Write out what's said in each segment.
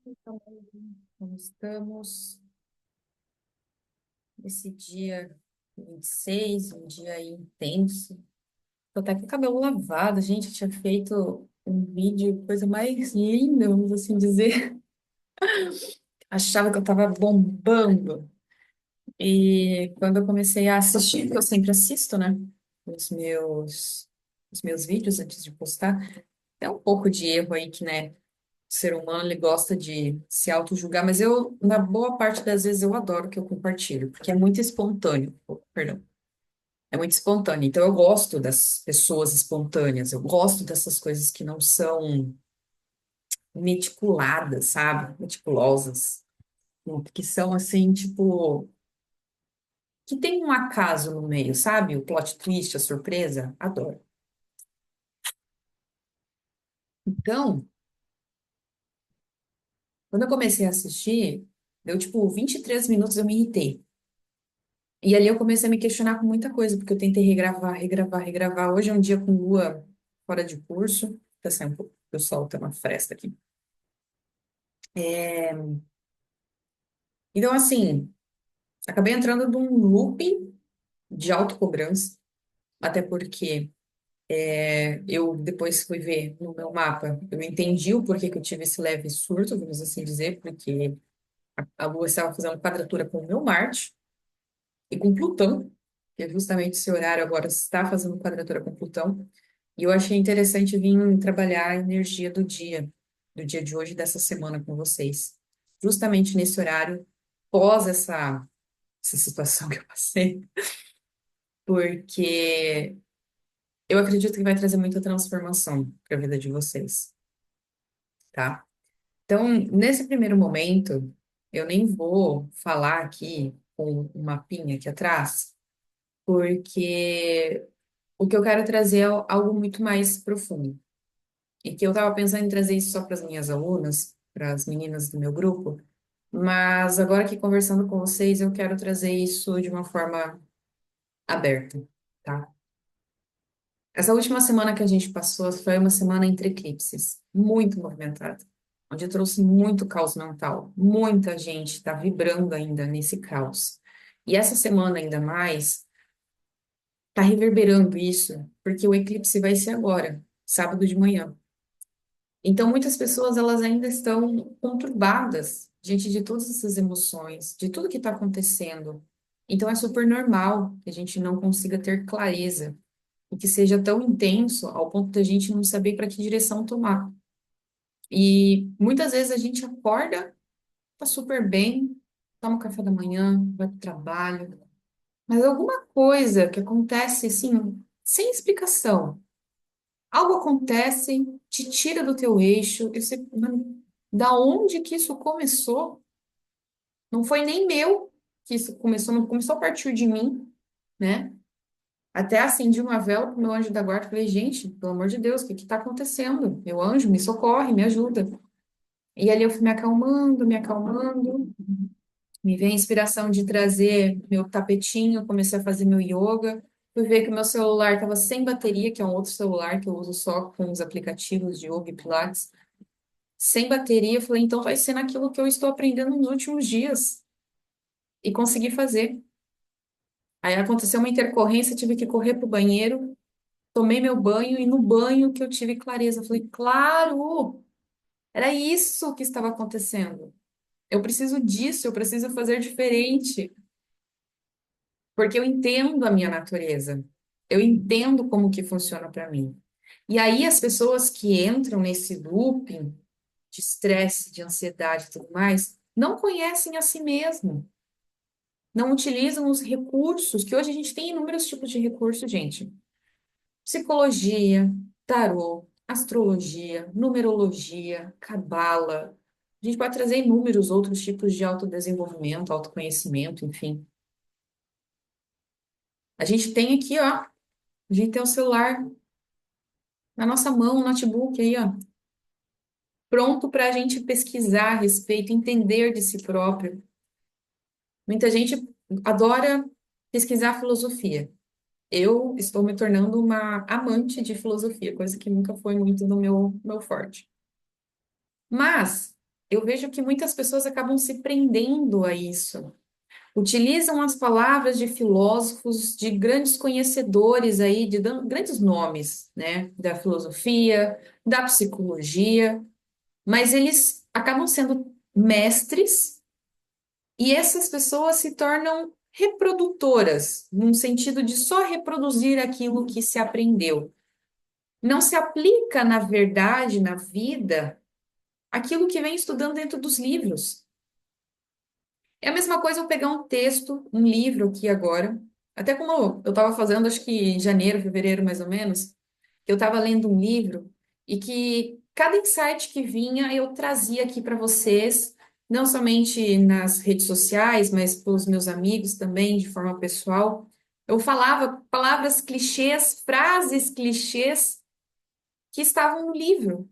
Então, como estamos nesse dia 26, um dia aí intenso. Tô até com o cabelo lavado, gente, eu tinha feito um vídeo, coisa mais linda, vamos assim dizer. Achava que eu tava bombando. E quando eu comecei a assistir, porque eu sempre assisto, né, os meus vídeos antes de postar, tem um pouco de erro aí que, né, o ser humano ele gosta de se auto-julgar, mas eu, na boa parte das vezes, eu adoro que eu compartilho, porque é muito espontâneo. Perdão. É muito espontâneo. Então, eu gosto das pessoas espontâneas, eu gosto dessas coisas que não são meticuladas, sabe? Meticulosas. Que são assim, tipo, que tem um acaso no meio, sabe? O plot twist, a surpresa. Adoro. Então, quando eu comecei a assistir, deu tipo 23 minutos eu me irritei. E ali eu comecei a me questionar com muita coisa, porque eu tentei regravar, regravar, regravar. Hoje é um dia com lua fora de curso. Tá saindo um pouco, o sol tá uma fresta aqui. Então, assim, acabei entrando num looping de autocobrança, até porque eu depois fui ver no meu mapa, eu entendi o porquê que eu tive esse leve surto, vamos assim dizer, porque a Lua estava fazendo quadratura com o meu Marte e com Plutão, que é justamente esse horário agora está fazendo quadratura com Plutão, e eu achei interessante vir trabalhar a energia do dia de hoje, dessa semana com vocês, justamente nesse horário, pós essa situação que eu passei, porque eu acredito que vai trazer muita transformação para a vida de vocês, tá? Então, nesse primeiro momento, eu nem vou falar aqui com um mapinha aqui atrás, porque o que eu quero trazer é algo muito mais profundo. E que eu estava pensando em trazer isso só para as minhas alunas, para as meninas do meu grupo, mas agora aqui conversando com vocês, eu quero trazer isso de uma forma aberta, tá? Essa última semana que a gente passou foi uma semana entre eclipses, muito movimentada, onde eu trouxe muito caos mental. Muita gente está vibrando ainda nesse caos. E essa semana, ainda mais, está reverberando isso, porque o eclipse vai ser agora, sábado de manhã. Então, muitas pessoas elas ainda estão conturbadas diante de todas essas emoções, de tudo que está acontecendo. Então, é super normal que a gente não consiga ter clareza e que seja tão intenso ao ponto da gente não saber para que direção tomar. E muitas vezes a gente acorda, tá super bem, toma um café da manhã, vai para o trabalho, mas alguma coisa que acontece assim, sem explicação, algo acontece, te tira do teu eixo, e você, "Mano, da onde que isso começou? Não foi nem meu que isso começou, não começou a partir de mim, né? Até acendi uma vela pro meu anjo da guarda. Falei, gente, pelo amor de Deus, o que que tá acontecendo? Meu anjo, me socorre, me ajuda. E ali eu fui me acalmando. Me veio a inspiração de trazer meu tapetinho, comecei a fazer meu yoga. Fui ver que o meu celular estava sem bateria, que é um outro celular que eu uso só com os aplicativos de yoga e pilates. Sem bateria, eu falei, então vai ser naquilo que eu estou aprendendo nos últimos dias. E consegui fazer. Aí aconteceu uma intercorrência, tive que correr pro banheiro. Tomei meu banho e no banho que eu tive clareza. Eu falei, claro, era isso que estava acontecendo. Eu preciso disso, eu preciso fazer diferente, porque eu entendo a minha natureza. Eu entendo como que funciona para mim. E aí as pessoas que entram nesse looping de estresse, de ansiedade e tudo mais, não conhecem a si mesmo, não utilizam os recursos, que hoje a gente tem inúmeros tipos de recursos, gente. Psicologia, tarô, astrologia, numerologia, cabala. A gente pode trazer inúmeros outros tipos de autodesenvolvimento, autoconhecimento, enfim. A gente tem aqui, ó, a gente tem o celular na nossa mão, o notebook aí, ó, pronto para a gente pesquisar a respeito, entender de si próprio. Muita gente adora pesquisar filosofia. Eu estou me tornando uma amante de filosofia, coisa que nunca foi muito do meu forte. Mas eu vejo que muitas pessoas acabam se prendendo a isso. Utilizam as palavras de filósofos, de grandes conhecedores aí, de grandes nomes, né, da filosofia, da psicologia, mas eles acabam sendo mestres e essas pessoas se tornam reprodutoras, num sentido de só reproduzir aquilo que se aprendeu. Não se aplica, na verdade, na vida, aquilo que vem estudando dentro dos livros. É a mesma coisa eu pegar um texto, um livro aqui agora, até como eu estava fazendo, acho que em janeiro, fevereiro, mais ou menos, eu estava lendo um livro e que cada insight que vinha eu trazia aqui para vocês, não somente nas redes sociais, mas pelos meus amigos também, de forma pessoal. Eu falava palavras clichês, frases clichês que estavam no livro.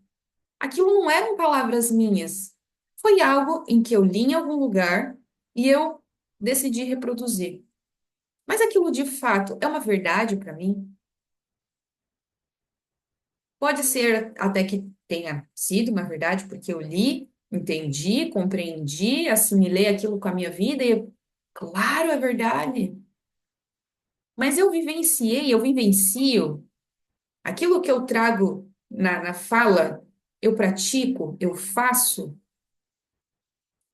Aquilo não eram palavras minhas. Foi algo em que eu li em algum lugar e eu decidi reproduzir. Mas aquilo de fato é uma verdade para mim? Pode ser até que tenha sido uma verdade, porque eu li, entendi, compreendi, assimilei aquilo com a minha vida e, claro, é verdade. Mas eu vivencio aquilo que eu trago na fala, eu pratico, eu faço.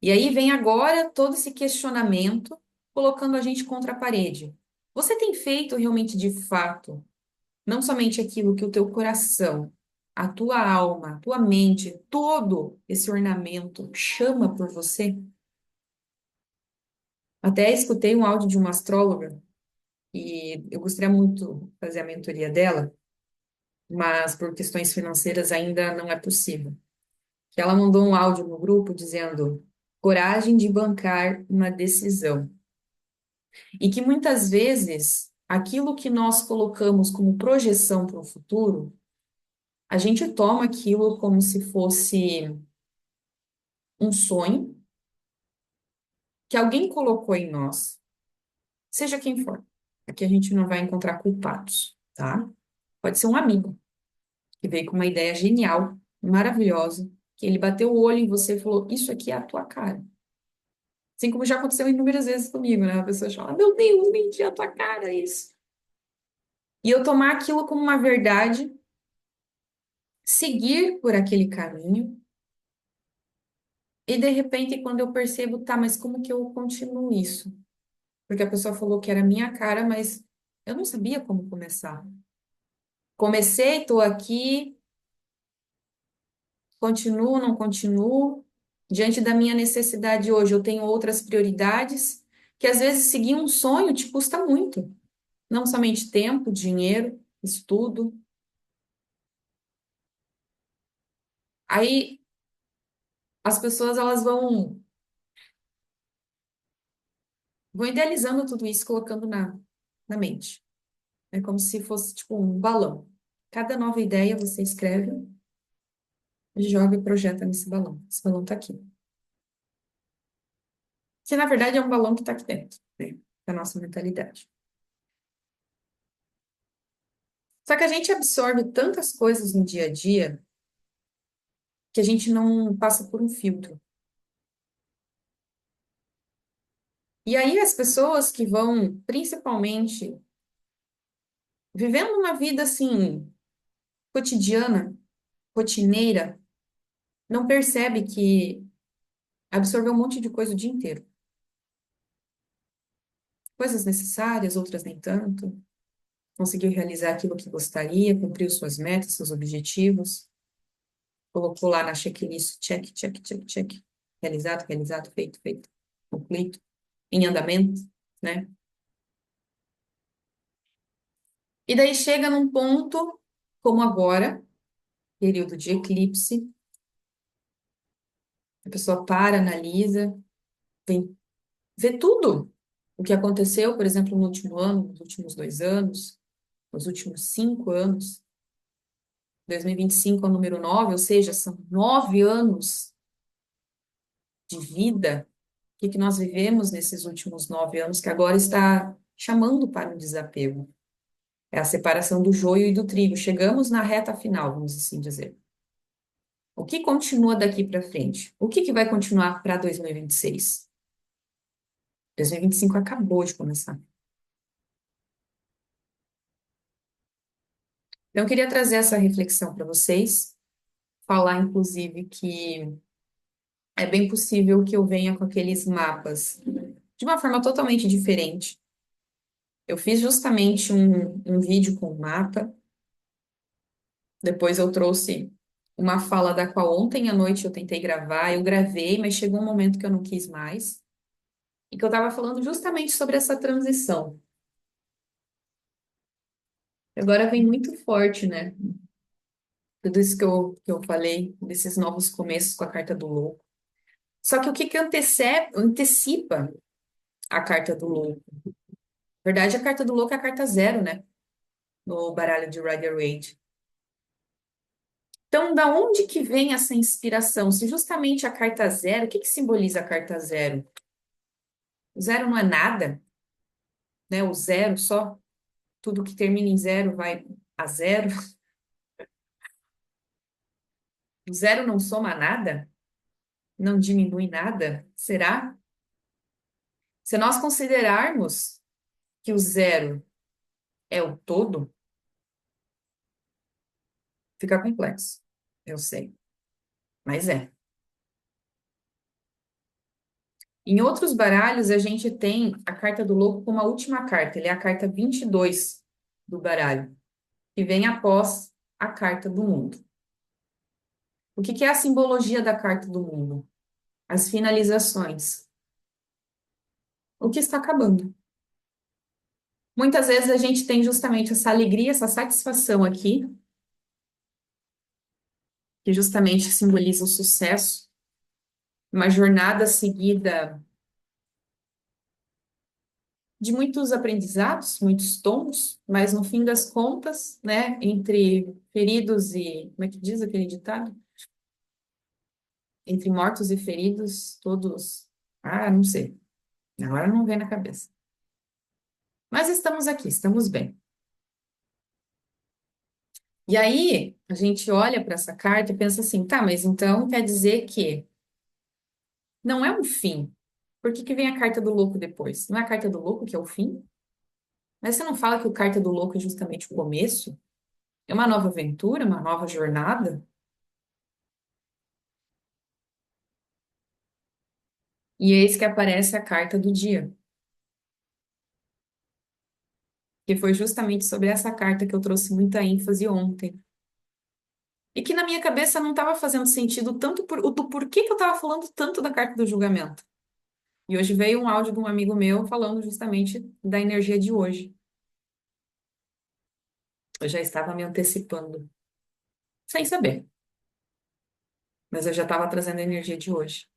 E aí vem agora todo esse questionamento, colocando a gente contra a parede. Você tem feito realmente de fato, não somente aquilo que o teu coração, a tua alma, a tua mente, todo esse ornamento chama por você? Até escutei um áudio de uma astróloga e eu gostaria muito de fazer a mentoria dela, mas por questões financeiras ainda não é possível. Que ela mandou um áudio no grupo dizendo: coragem de bancar uma decisão. E que muitas vezes aquilo que nós colocamos como projeção para o futuro, a gente toma aquilo como se fosse um sonho que alguém colocou em nós, seja quem for. Aqui a gente não vai encontrar culpados, tá? Pode ser um amigo que veio com uma ideia genial, maravilhosa, que ele bateu o olho em você e falou: isso aqui é a tua cara. Assim como já aconteceu inúmeras vezes comigo, né? A pessoa fala: meu Deus, menti a tua cara, isso. E eu tomar aquilo como uma verdade, seguir por aquele caminho. E de repente, quando eu percebo, tá, mas como que eu continuo isso? Porque a pessoa falou que era minha cara, mas eu não sabia como começar. Comecei, tô aqui, continuo, não continuo. Diante da minha necessidade hoje, eu tenho outras prioridades, que às vezes seguir um sonho te custa muito. Não somente tempo, dinheiro, estudo. Aí as pessoas elas vão idealizando tudo isso, colocando na mente. É como se fosse tipo um balão. Cada nova ideia você escreve, joga e projeta nesse balão. Esse balão tá aqui. Que na verdade é um balão que tá aqui dentro, né? Da nossa mentalidade. Só que a gente absorve tantas coisas no dia a dia que a gente não passa por um filtro. E aí as pessoas que vão, principalmente, vivendo uma vida assim, cotidiana, rotineira, não percebe que absorveu um monte de coisa o dia inteiro. Coisas necessárias, outras nem tanto. Conseguiu realizar aquilo que gostaria, cumpriu suas metas, seus objetivos, colocou lá na checklist, check, check, check, check. Realizado, realizado, feito, feito, concluído, em andamento, né? E daí chega num ponto, como agora, período de eclipse, a pessoa para, analisa, vem, vê tudo o que aconteceu, por exemplo, no último ano, nos últimos 2 anos, nos últimos 5 anos. 2025 é o número 9, ou seja, são 9 anos de vida. O que que nós vivemos nesses últimos 9 anos que agora está chamando para um desapego? É a separação do joio e do trigo. Chegamos na reta final, vamos assim dizer. O que continua daqui para frente? O que que vai continuar para 2026? 2025 acabou de começar. Então, eu queria trazer essa reflexão para vocês, falar, inclusive, que é bem possível que eu venha com aqueles mapas de uma forma totalmente diferente. Eu fiz justamente um vídeo com o mapa, depois eu trouxe uma fala da qual ontem à noite eu tentei gravar, eu gravei, mas chegou um momento que eu não quis mais, e que eu estava falando justamente sobre essa transição. Agora vem muito forte, né? Tudo isso que eu falei, desses novos começos com a carta do louco. Só que o que que antecipa a carta do louco? Na verdade, a carta do louco é a carta zero, né? No baralho de Rider-Waite. Então, da onde que vem essa inspiração? Se justamente a carta zero, o que que simboliza a carta zero? O zero não é nada, né? O zero só, tudo que termina em zero vai a zero. O zero não soma nada, não diminui nada. Será? Se nós considerarmos que o zero é o todo, fica complexo. Eu sei, mas é. Em outros baralhos, a gente tem a carta do louco como a última carta. Ele é a carta 22 do baralho, que vem após a carta do mundo. O que que é a simbologia da carta do mundo? As finalizações. O que está acabando. Muitas vezes a gente tem justamente essa alegria, essa satisfação aqui, que justamente simboliza o sucesso, uma jornada seguida de muitos aprendizados, muitos tombos, mas no fim das contas, né, entre feridos e, como é que diz aquele ditado? Entre mortos e feridos, todos, não sei, agora não vem na cabeça. Mas estamos aqui, estamos bem. E aí, a gente olha para essa carta e pensa assim, tá, mas então quer dizer que não é um fim. Por que que vem a carta do louco depois? Não é a carta do louco que é o fim? Mas você não fala que o carta do louco é justamente o começo? É uma nova aventura, uma nova jornada? E eis que aparece a carta do dia, que foi justamente sobre essa carta que eu trouxe muita ênfase ontem. E que na minha cabeça não estava fazendo sentido tanto do porquê que eu estava falando tanto da carta do julgamento. E hoje veio um áudio de um amigo meu falando justamente da energia de hoje. Eu já estava me antecipando, sem saber, mas eu já estava trazendo a energia de hoje.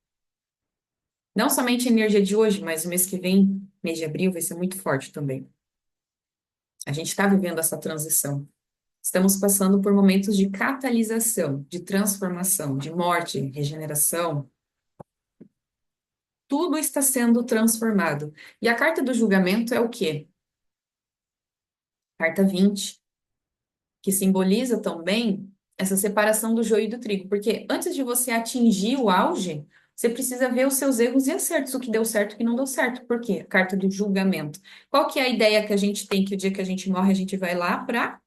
Não somente a energia de hoje, mas o mês que vem, mês de abril, vai ser muito forte também. A gente está vivendo essa transição. Estamos passando por momentos de catalisação, de transformação, de morte, regeneração. Tudo está sendo transformado. E a carta do julgamento é o quê? Carta 20, que simboliza também essa separação do joio e do trigo. Porque antes de você atingir o auge, você precisa ver os seus erros e acertos, o que deu certo e o que não deu certo. Por quê? Carta do julgamento. Qual que é a ideia que a gente tem que o dia que a gente morre, a gente vai lá para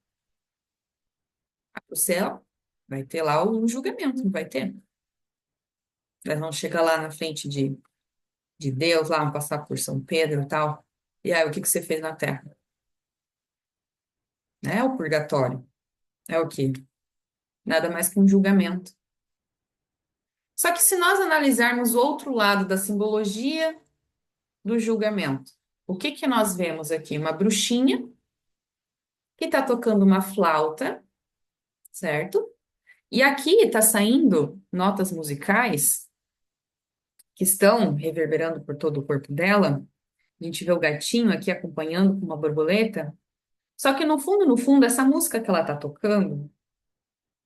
o céu? Vai ter lá o julgamento, não vai ter? Nós vamos chegar lá na frente de Deus, lá, vamos passar por São Pedro e tal. E aí, o que que você fez na Terra? É o purgatório. É o quê? Nada mais que um julgamento. Só que se nós analisarmos o outro lado da simbologia do julgamento, o que que nós vemos aqui? Uma bruxinha que está tocando uma flauta, certo? E aqui está saindo notas musicais que estão reverberando por todo o corpo dela. A gente vê o gatinho aqui acompanhando com uma borboleta. Só que no fundo, essa música que ela está tocando,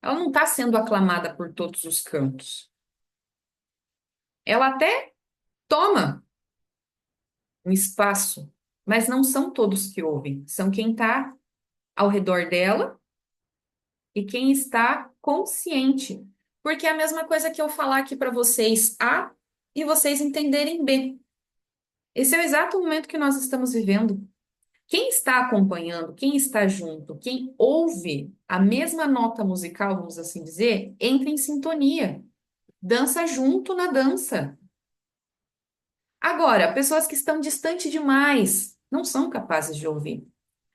ela não está sendo aclamada por todos os cantos. Ela até toma um espaço, mas não são todos que ouvem, são quem está ao redor dela e quem está consciente. Porque é a mesma coisa que eu falar aqui para vocês A e vocês entenderem B. Esse é o exato momento que nós estamos vivendo. Quem está acompanhando, quem está junto, quem ouve a mesma nota musical, vamos assim dizer, entra em sintonia, dança junto na dança. Agora, pessoas que estão distante demais não são capazes de ouvir.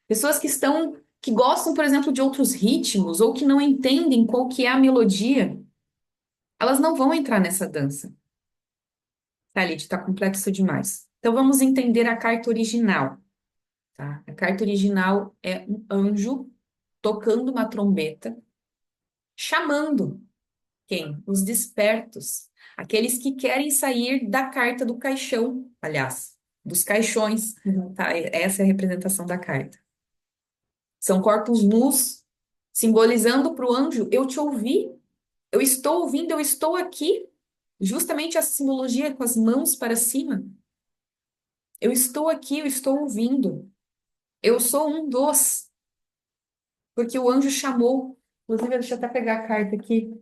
Pessoas que gostam, por exemplo, de outros ritmos ou que não entendem qual que é a melodia, elas não vão entrar nessa dança. Tá, Lid, tá complexo demais. Então vamos entender a carta original, tá? A carta original é um anjo tocando uma trombeta, chamando quem? Os despertos, aqueles que querem sair da carta do caixão, aliás, dos caixões, tá? Essa é a representação da carta. São corpos nus, simbolizando para o anjo: eu te ouvi, eu estou ouvindo, eu estou aqui. Justamente essa simbologia com as mãos para cima. Eu estou aqui, eu estou ouvindo. Eu sou um dos, porque o anjo chamou. Inclusive, deixa eu até pegar a carta aqui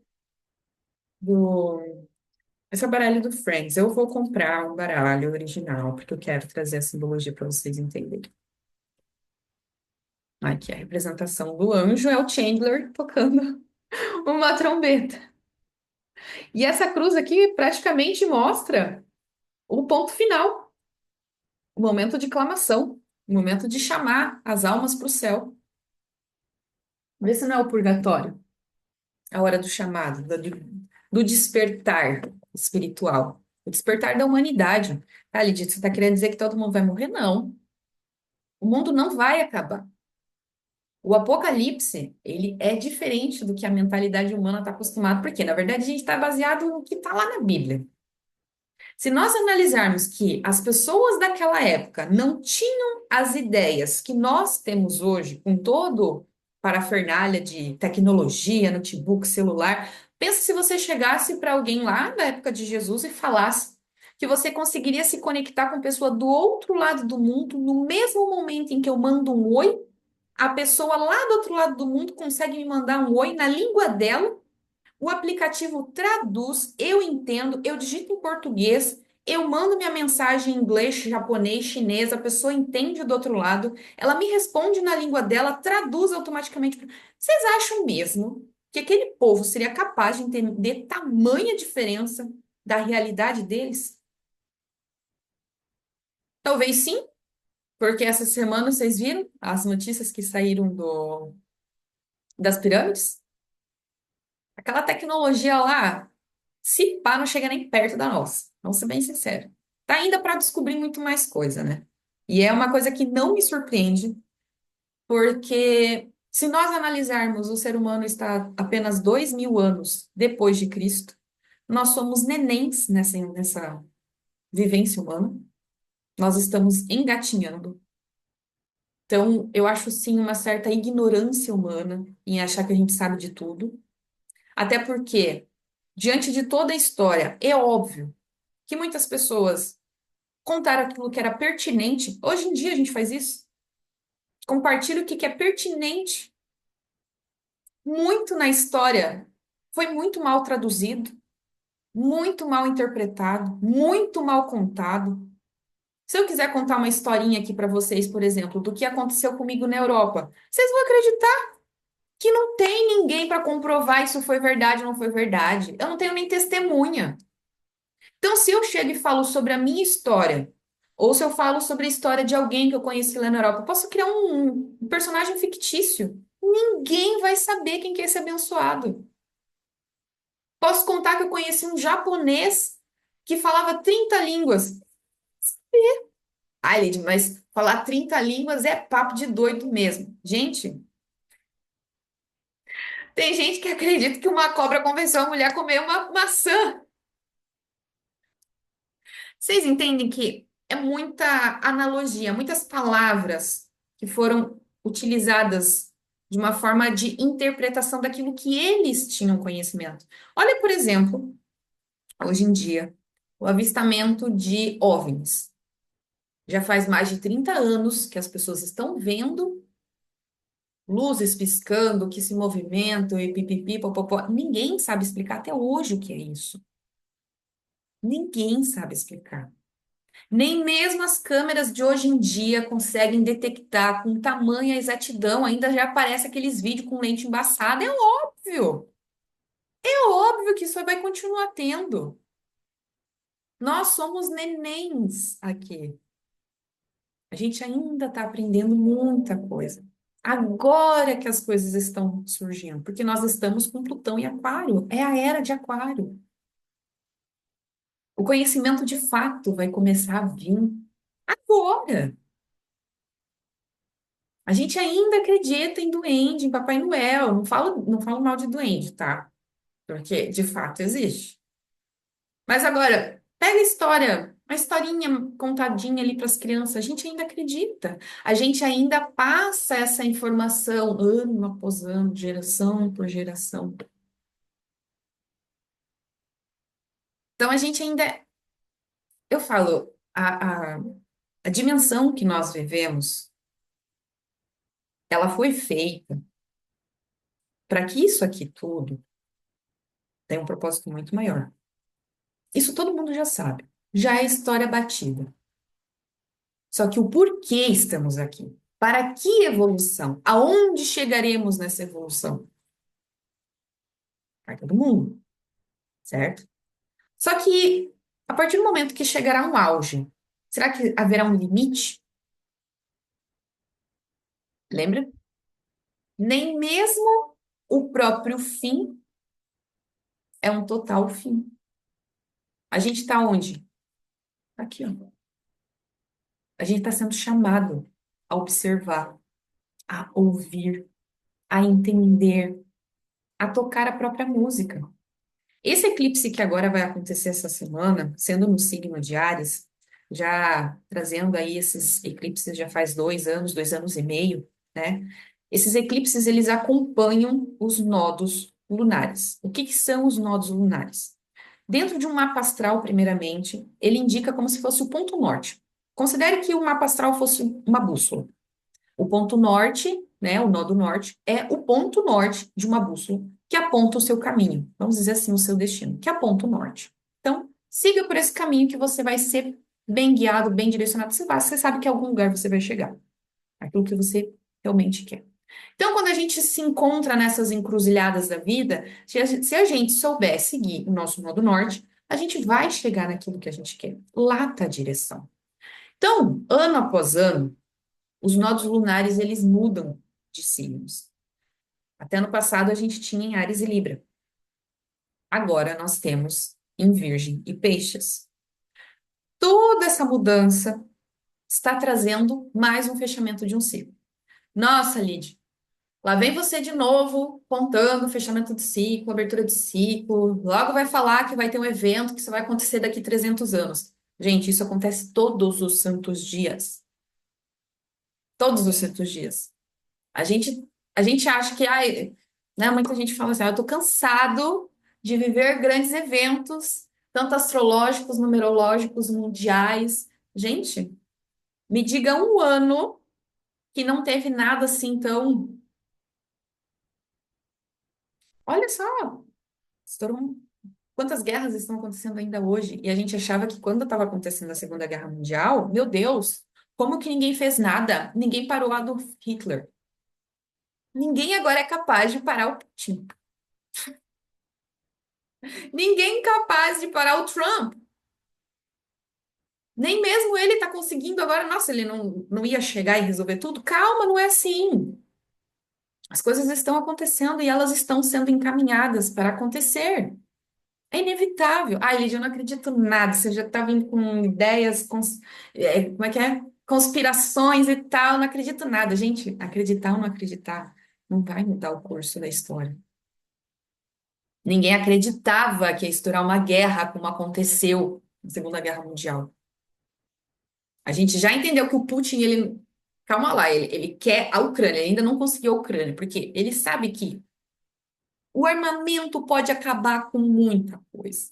do. Esse é o baralho do Friends. Eu vou comprar um baralho original, porque eu quero trazer a simbologia para vocês entenderem. Aqui, a representação do anjo é o Chandler tocando uma trombeta. E essa cruz aqui praticamente mostra o ponto final, o momento de clamação, o momento de chamar as almas para o céu. Vê se não é o purgatório, a hora do chamado, do despertar espiritual, o despertar da humanidade. Ah, Lidia, você está querendo dizer que todo mundo vai morrer? Não. O mundo não vai acabar. O apocalipse, ele é diferente do que a mentalidade humana está acostumada, porque, na verdade, a gente está baseado no que está lá na Bíblia. Se nós analisarmos que as pessoas daquela época não tinham as ideias que nós temos hoje, com todo parafernália de tecnologia, notebook, celular, pensa se você chegasse para alguém lá da época de Jesus e falasse que você conseguiria se conectar com a pessoa do outro lado do mundo no mesmo momento em que eu mando um oi, a pessoa lá do outro lado do mundo consegue me mandar um oi na língua dela, o aplicativo traduz, eu entendo, eu digito em português, eu mando minha mensagem em inglês, japonês, chinês, a pessoa entende do outro lado, ela me responde na língua dela, traduz automaticamente. Vocês acham mesmo que aquele povo seria capaz de entender tamanha diferença da realidade deles? Talvez sim, porque essa semana vocês viram as notícias que saíram das pirâmides? Aquela tecnologia lá, se pá, não chega nem perto da nossa. Vamos ser bem sinceros. Tá ainda para descobrir muito mais coisa, né? E é uma coisa que não me surpreende, porque se nós analisarmos, o ser humano está apenas 2.000 anos depois de Cristo, nós somos nenéns nessa vivência humana, nós estamos engatinhando. Então, eu acho sim uma certa ignorância humana em achar que a gente sabe de tudo, até porque, diante de toda a história, é óbvio que muitas pessoas contaram aquilo que era pertinente. Hoje em dia a gente faz isso. Compartilha o que é pertinente. Muito na história foi muito mal traduzido, muito mal interpretado, muito mal contado. Se eu quiser contar uma historinha aqui para vocês, por exemplo, do que aconteceu comigo na Europa, vocês vão acreditar que não tem ninguém para comprovar isso foi verdade ou não foi verdade. Eu não tenho nem testemunha. Então, se eu chego e falo sobre a minha história, ou se eu falo sobre a história de alguém que eu conheci lá na Europa, eu posso criar um personagem fictício. Ninguém vai saber quem que é esse abençoado. Posso contar que eu conheci um japonês que falava 30 línguas. Ai, Lid, mas falar 30 línguas é papo de doido mesmo. Gente, tem gente que acredita que uma cobra convenceu a mulher a comer uma maçã. Vocês entendem que é muita analogia, muitas palavras que foram utilizadas de uma forma de interpretação daquilo que eles tinham conhecimento. Olha, por exemplo, hoje em dia, o avistamento de OVNIs. Já faz mais de 30 anos que as pessoas estão vendo luzes piscando, que se movimentam e pipipi, popopó. Ninguém sabe explicar até hoje o que é isso. Ninguém sabe explicar. Nem mesmo as câmeras de hoje em dia conseguem detectar com tamanha exatidão. Ainda já aparece aqueles vídeos com lente embaçada. É óbvio. É óbvio que isso vai continuar tendo. Nós somos nenéns aqui. A gente ainda está aprendendo muita coisa. Agora que as coisas estão surgindo, porque nós estamos com Plutão em Aquário. É a era de Aquário. O conhecimento de fato vai começar a vir agora. A gente ainda acredita em duende, em Papai Noel. Não falo mal de duende, tá? Porque de fato existe. Mas agora, pega a história, a historinha contadinha ali para as crianças. A gente ainda acredita. A gente ainda passa essa informação ano após ano, geração por geração. Então a gente ainda, eu falo, a dimensão que nós vivemos, ela foi feita para que isso aqui tudo tenha um propósito muito maior. Isso todo mundo já sabe. Já é história batida. Só que o porquê estamos aqui? Para que evolução? Aonde chegaremos nessa evolução? Para todo mundo, certo? Só que a partir do momento que chegará um auge, será que haverá um limite? Lembra? Nem mesmo o próprio fim é um total fim. A gente está onde? Aqui, ó. A gente está sendo chamado a observar, a ouvir, a entender, a tocar a própria música. Esse eclipse que agora vai acontecer essa semana, sendo no signo de Áries, já trazendo aí esses eclipses já faz 2 anos, 2 anos e meio, né? Esses eclipses, eles acompanham os nodos lunares. O que que são os nodos lunares? Dentro de um mapa astral, primeiramente, ele indica como se fosse o ponto norte. Considere que o mapa astral fosse uma bússola. O ponto norte, né, o nó do norte, é o ponto norte de uma bússola que aponta o seu caminho. Vamos dizer assim, o seu destino, que aponta o norte. Então, siga por esse caminho que você vai ser bem guiado, bem direcionado. Você sabe que em algum lugar você vai chegar. Aquilo que você realmente quer. Então, quando a gente se encontra nessas encruzilhadas da vida, se a gente souber seguir o nosso nó do norte, a gente vai chegar naquilo que a gente quer. Lá está a direção. Então, ano após ano, os nodos lunares, eles mudam de signos. Até no passado a gente tinha em Áries e Libra. Agora nós temos em Virgem e Peixes. Toda essa mudança está trazendo mais um fechamento de um ciclo. Nossa, Lid, lá vem você de novo, contando fechamento de ciclo, abertura de ciclo. Logo vai falar que vai ter um evento que só vai acontecer daqui 300 anos. Gente, isso acontece todos os santos dias. Todos os santos dias. A gente, a gente acha que, ai, né, muita gente fala assim, eu tô cansado de viver grandes eventos, tanto astrológicos, numerológicos, mundiais. Gente, me diga um ano que não teve nada assim tão. Olha só, estourou quantas guerras estão acontecendo ainda hoje? E a gente achava que quando estava acontecendo a Segunda Guerra Mundial, meu Deus, como que ninguém fez nada? Ninguém parou Adolf Hitler. Ninguém agora é capaz de parar o Putin. Ninguém capaz de parar o Trump. Nem mesmo ele está conseguindo agora. Nossa, ele não ia chegar e resolver tudo? Calma, não é assim. As coisas estão acontecendo e elas estão sendo encaminhadas para acontecer. É inevitável. Ai, Lídia, eu não acredito nada. Você já está vindo com ideias, como é que é? Conspirações e tal. Eu não acredito nada. Gente, acreditar ou não acreditar não vai mudar o curso da história. Ninguém acreditava que ia estourar uma guerra como aconteceu na Segunda Guerra Mundial. A gente já entendeu que o Putin, ele. Calma lá, ele quer a Ucrânia, ele ainda não conseguiu a Ucrânia, porque ele sabe que o armamento pode acabar com muita coisa.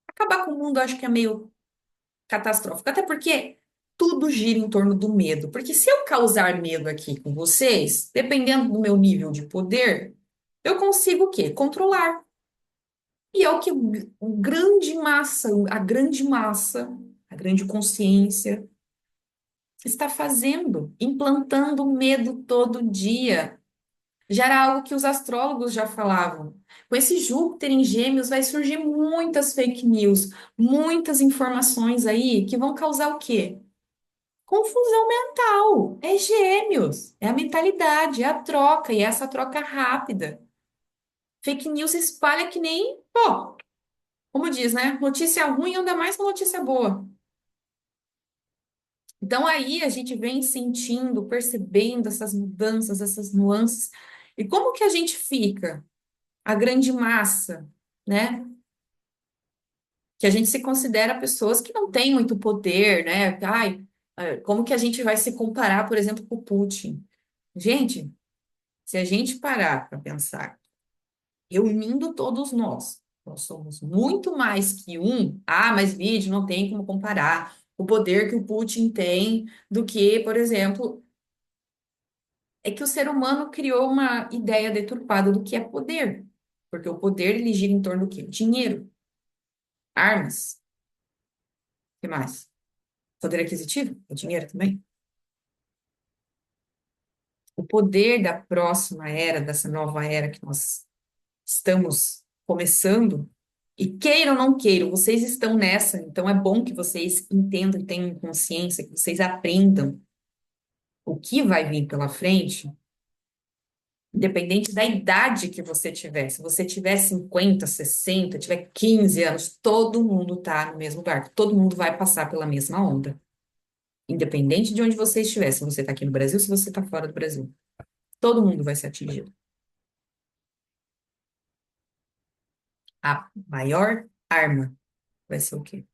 Acabar com o mundo, eu acho que é meio catastrófico. Até porque tudo gira em torno do medo. Porque se eu causar medo aqui com vocês, dependendo do meu nível de poder, eu consigo o quê? Controlar. E é o que o grande massa, a grande consciência está fazendo, implantando medo todo dia. Já era algo que os astrólogos já falavam. Com esse Júpiter em Gêmeos vai surgir muitas fake news, muitas informações aí que vão causar o quê? Confusão mental. É Gêmeos, é a mentalidade, é a troca, e é essa troca rápida. Fake news espalha que nem, pô, como diz, né? Notícia ruim anda mais que notícia boa. Então aí a gente vem sentindo, percebendo essas mudanças, essas nuances. E como que a gente fica? A grande massa, né? Que a gente se considera pessoas que não têm muito poder, né? Ai, como que a gente vai se comparar, por exemplo, com o Putin? Gente, se a gente parar para pensar, reunindo todos nós somos muito mais que um. Ah, mas vídeo não tem como comparar o poder que o Putin tem do que, por exemplo, é que o ser humano criou uma ideia deturpada do que é poder. Porque o poder ele gira em torno do quê? Dinheiro, armas, o que mais? Poder aquisitivo, o dinheiro também. O poder da próxima era, dessa nova era que nós estamos começando, e queiram ou não queiram, vocês estão nessa, então é bom que vocês entendam e tenham consciência, que vocês aprendam o que vai vir pela frente, independente da idade que você tiver. Se você tiver 50, 60, tiver 15 anos, todo mundo está no mesmo barco, todo mundo vai passar pela mesma onda. Independente de onde você estiver, se você está aqui no Brasil, se você está fora do Brasil. Todo mundo vai ser atingido. A maior arma vai ser o quê?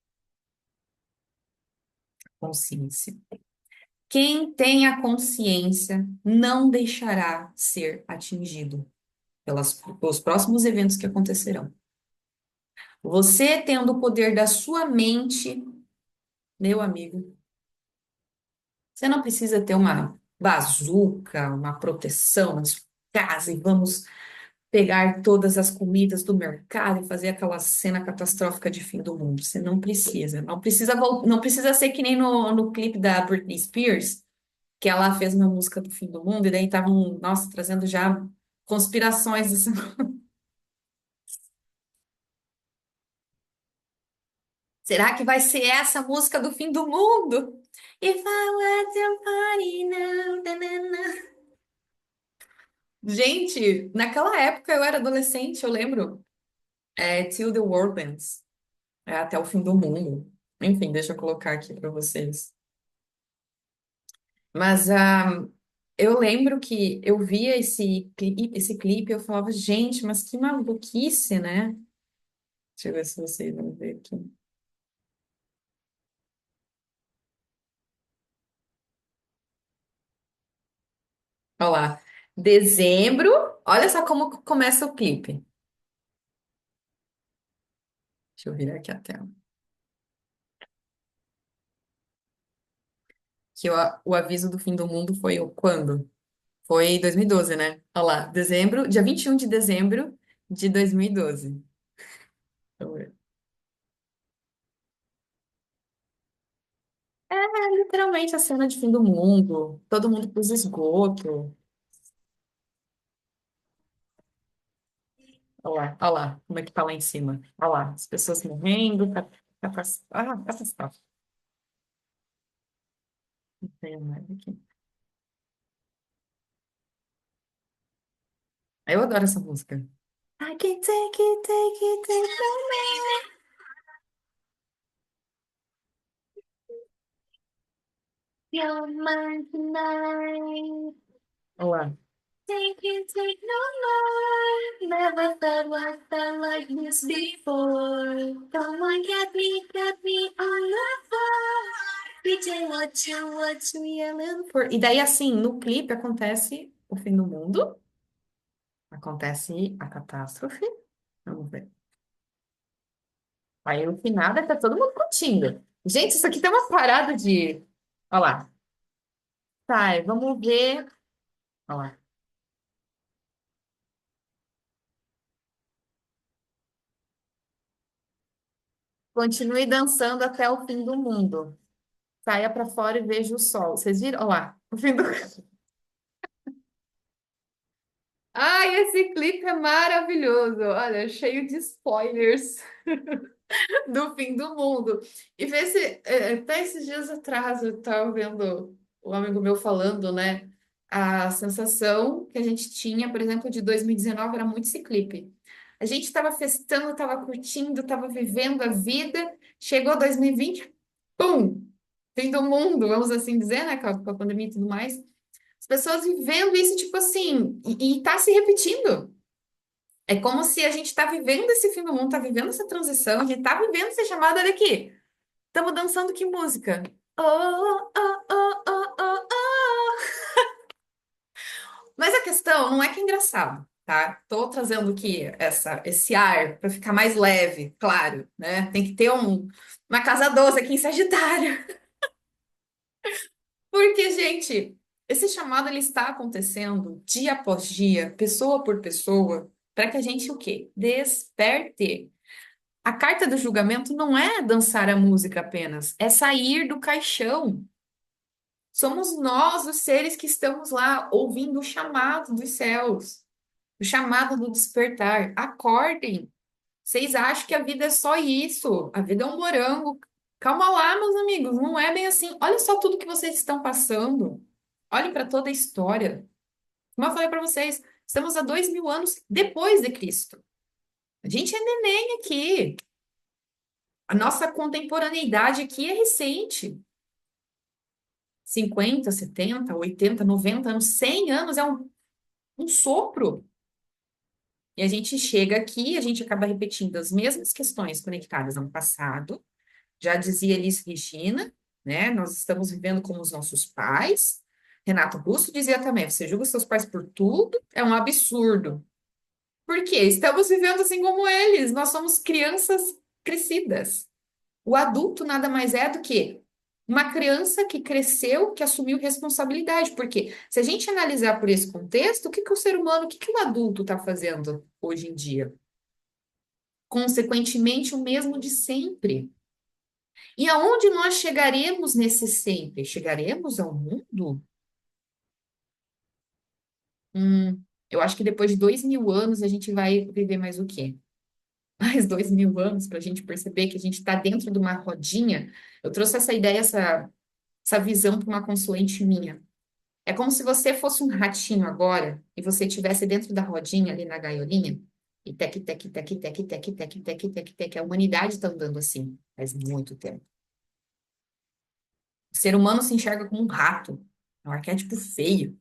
Consciência. Quem tem a consciência não deixará ser atingido pelos próximos eventos que acontecerão. Você tendo o poder da sua mente, meu amigo, você não precisa ter uma bazuca, uma proteção na sua casa e vamos pegar todas as comidas do mercado e fazer aquela cena catastrófica de fim do mundo. Você não precisa. Não precisa, não precisa ser que nem no clipe da Britney Spears, que ela fez uma música do fim do mundo, e daí estavam, nossa, trazendo já conspirações. Assim. Será que vai ser essa a música do fim do mundo? If I were to party now, tanana. Gente, naquela época eu era adolescente, eu lembro. Till the World Ends. Até o fim do mundo. Enfim, deixa eu colocar aqui para vocês. Mas eu lembro que eu via esse clipe, eu falava, gente, mas que maluquice, né? Deixa eu ver se vocês vão ver aqui. Olha lá. Dezembro, olha só como começa o clipe. Deixa eu virar aqui a tela. Que o aviso do fim do mundo foi quando? Foi 2012, né? Olha lá, dezembro, dia 21 de dezembro de 2012. Deixa eu ver. É literalmente a cena de fim do mundo, todo mundo pros esgoto. Olha lá, como é que tá lá em cima. Olha lá, as pessoas morrendo, catastrófe. Não tem mais aqui. Eu adoro essa música. I can take it. You're mine tonight. Olá. Take no more. Never felt what felt like this before. Come on, get me on the floor. DJ, what you yelling for? E daí, assim, no clipe acontece o fim do mundo, acontece a catástrofe. Vamos ver. Aí, no final, tá todo mundo curtindo. Gente, isso aqui tem uma parada de Olha lá. Tá, vamos ver. Olha lá. Continue dançando até o fim do mundo. Saia para fora e veja o sol. Vocês viram? Olha lá. O fim do... Ai, esse clipe é maravilhoso. Olha, cheio de spoilers do fim do mundo. E vê se, até esses dias atrás, eu estava vendo um amigo meu falando, né? A sensação que a gente tinha, por exemplo, de 2019 era muito esse clipe. A gente estava festando, estava curtindo, estava vivendo a vida. Chegou 2020, pum! Fim do mundo, vamos assim dizer, né? Com a pandemia e tudo mais. As pessoas vivendo isso, tipo assim, e tá se repetindo. É como se a gente está vivendo esse fim do mundo, está vivendo essa transição, a gente está vivendo essa chamada daqui. Estamos dançando que música? Oh, oh, oh, oh, oh, oh. Mas a questão não é que é engraçado, tá? Tô trazendo aqui esse ar para ficar mais leve, claro, né? Tem que ter uma casa 12 aqui em Sagitário. Porque, gente, esse chamado ele está acontecendo dia após dia, pessoa por pessoa, para que a gente o quê? Desperte. A carta do julgamento não é dançar a música apenas, é sair do caixão. Somos nós, os seres que estamos lá ouvindo o chamado dos céus, o chamado do despertar. Acordem. Vocês acham que a vida é só isso? A vida é um morango. Calma lá, meus amigos, não é bem assim. Olha só tudo que vocês estão passando. Olhem para toda a história. Como eu falei para vocês, estamos há 2000 anos depois de Cristo. A gente é neném aqui. A nossa contemporaneidade aqui é recente. 50, 70, 80, 90 anos, 100 anos é um sopro. E a gente chega aqui, a gente acaba repetindo as mesmas questões conectadas ao passado. Já dizia Elis Regina, né? Nós estamos vivendo como os nossos pais. Renato Russo dizia também: você julga seus pais por tudo? É um absurdo. Por quê? Estamos vivendo assim como eles. Nós somos crianças crescidas. O adulto nada mais é do que uma criança que cresceu, que assumiu responsabilidade. Porque se a gente analisar por esse contexto, o que que o ser humano, o que que o adulto está fazendo hoje em dia? Consequentemente, o mesmo de sempre. E aonde nós chegaremos nesse sempre? Chegaremos ao mundo? Eu acho que depois de 2000 anos a gente vai viver mais o quê? Mais 2000 anos para a gente perceber que a gente está dentro de uma rodinha. Eu trouxe essa ideia, essa visão para uma consulente minha. É como se você fosse um ratinho agora e você estivesse dentro da rodinha ali na gaiolinha e tec, tec, tec, tec, tec, tec, tec, tec, tec. A humanidade está andando assim faz muito tempo. O ser humano se enxerga como um rato, é um arquétipo feio.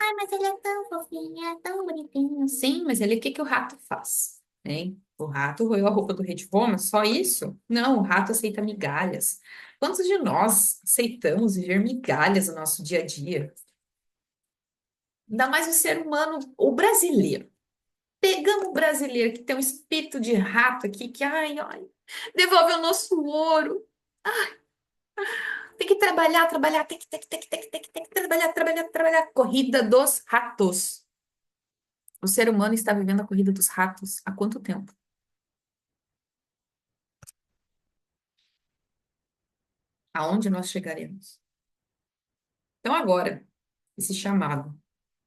Ah, mas ele é tão fofinho, é tão bonitinho. Sim, mas ele, o que que o rato faz? Hein? O rato roeu a roupa do rei de Roma, só isso? Não, o rato aceita migalhas. Quantos de nós aceitamos viver migalhas no nosso dia a dia? Ainda mais o ser humano, o brasileiro. Pegamos o brasileiro que tem um espírito de rato aqui, que, ai, ai, devolve o nosso ouro. Tem que trabalhar, trabalhar, tem que trabalhar, trabalhar, trabalhar. Corrida dos ratos. O ser humano está vivendo a corrida dos ratos há quanto tempo? Aonde nós chegaremos? Então, agora, esse chamado,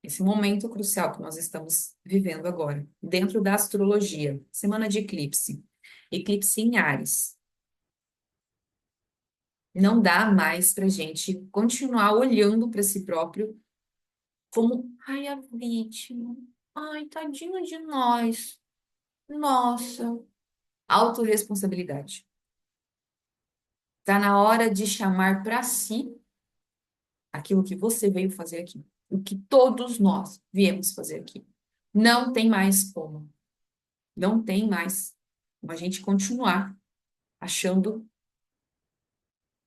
esse momento crucial que nós estamos vivendo agora, dentro da astrologia, semana de eclipse, eclipse em Áries. Não dá mais para a gente continuar olhando para si próprio como, ai, a vítima, ai, tadinho de nós, nossa, autorresponsabilidade. Está na hora de chamar para si aquilo que você veio fazer aqui, o que todos nós viemos fazer aqui. Não tem mais como, não tem mais como a gente continuar achando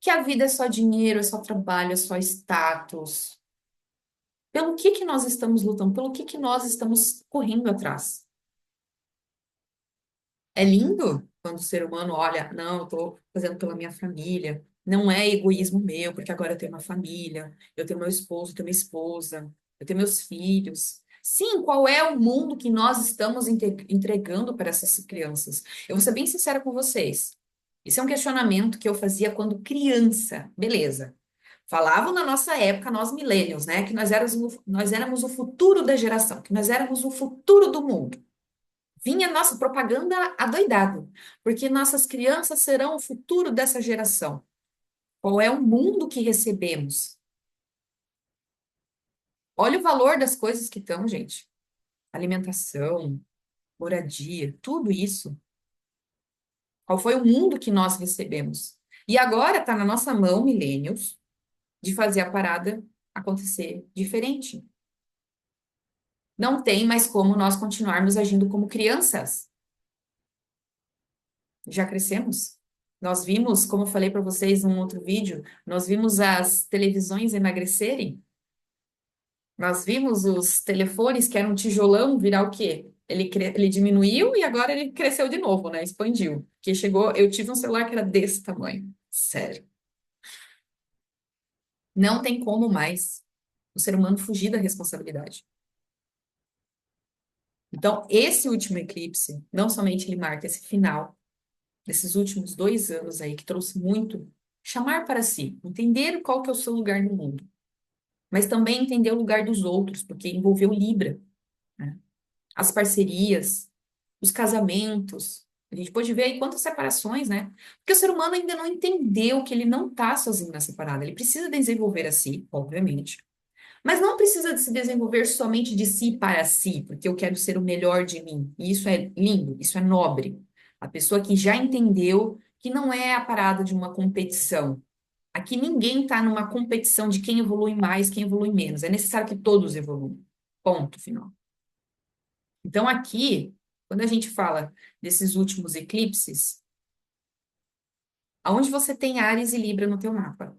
que a vida é só dinheiro, é só trabalho, é só status. Pelo que nós estamos lutando? Pelo que nós estamos correndo atrás? É lindo quando o ser humano olha, não, eu estou fazendo pela minha família. Não é egoísmo meu, porque agora eu tenho uma família, eu tenho meu esposo, eu tenho minha esposa, eu tenho meus filhos. Sim, qual é o mundo que nós estamos entregando para essas crianças? Eu vou ser bem sincera com vocês. Isso é um questionamento que eu fazia quando criança. Beleza. Falavam na nossa época, nós millennials, né? Que nós éramos o futuro da geração, que nós éramos o futuro do mundo. Vinha nossa propaganda adoidado, porque nossas crianças serão o futuro dessa geração. Qual é o mundo que recebemos? Olha o valor das coisas que estão, gente. Alimentação, moradia, tudo isso. Qual foi o mundo que nós recebemos? E agora está na nossa mão, millennials, de fazer a parada acontecer diferente. Não tem mais como nós continuarmos agindo como crianças. Já crescemos. Nós vimos, como eu falei para vocês num outro vídeo, nós vimos as televisões emagrecerem. Nós vimos os telefones que eram um tijolão virar o quê? Ele diminuiu e agora ele cresceu de novo, né? Expandiu. Que chegou, eu tive um celular que era desse tamanho. Sério. Não tem como mais o ser humano fugir da responsabilidade. Então, esse último eclipse, não somente ele marca esse final desses últimos 2 anos aí, que trouxe muito chamar para si, entender qual que é o seu lugar no mundo, mas também entender o lugar dos outros, porque envolveu Libra, né? As parcerias, os casamentos. A gente pode ver aí quantas separações, né? Porque o ser humano ainda não entendeu que ele não está sozinho nessa parada. Ele precisa desenvolver a si, obviamente. Mas não precisa de se desenvolver somente de si para si, porque eu quero ser o melhor de mim. E isso é lindo, isso é nobre. A pessoa que já entendeu que não é a parada de uma competição. Aqui ninguém está numa competição de quem evolui mais, quem evolui menos. É necessário que todos evoluam. Ponto final. Então, aqui, quando a gente fala desses últimos eclipses, aonde você tem Áries e Libra no teu mapa?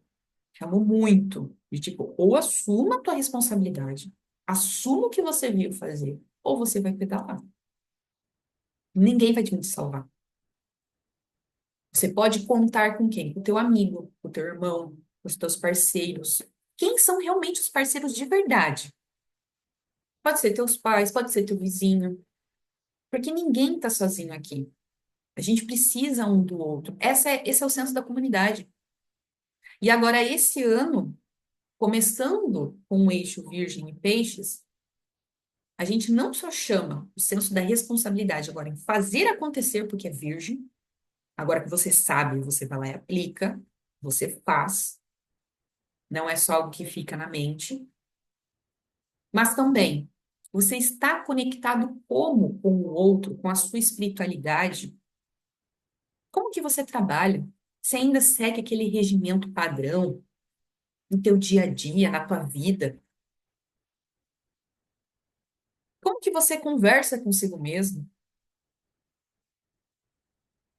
Chamou muito de tipo, ou assuma a tua responsabilidade, assuma o que você viu fazer, ou você vai pedalar. Ninguém vai te salvar. Você pode contar com quem? Com o teu amigo, com o teu irmão, com os teus parceiros. Quem são realmente os parceiros de verdade? Pode ser teus pais, pode ser teu vizinho, porque ninguém tá sozinho aqui. A gente precisa um do outro. Esse é o senso da comunidade. E agora, esse ano, começando com o eixo Virgem e Peixes, a gente não só chama o senso da responsabilidade agora em fazer acontecer porque é virgem, agora que você sabe, você vai lá e aplica, você faz, não é só algo que fica na mente, mas também você está conectado como com o outro, com a sua espiritualidade, como que você trabalha? Você ainda segue aquele regimento padrão no teu dia a dia, na tua vida? Como que você conversa consigo mesmo?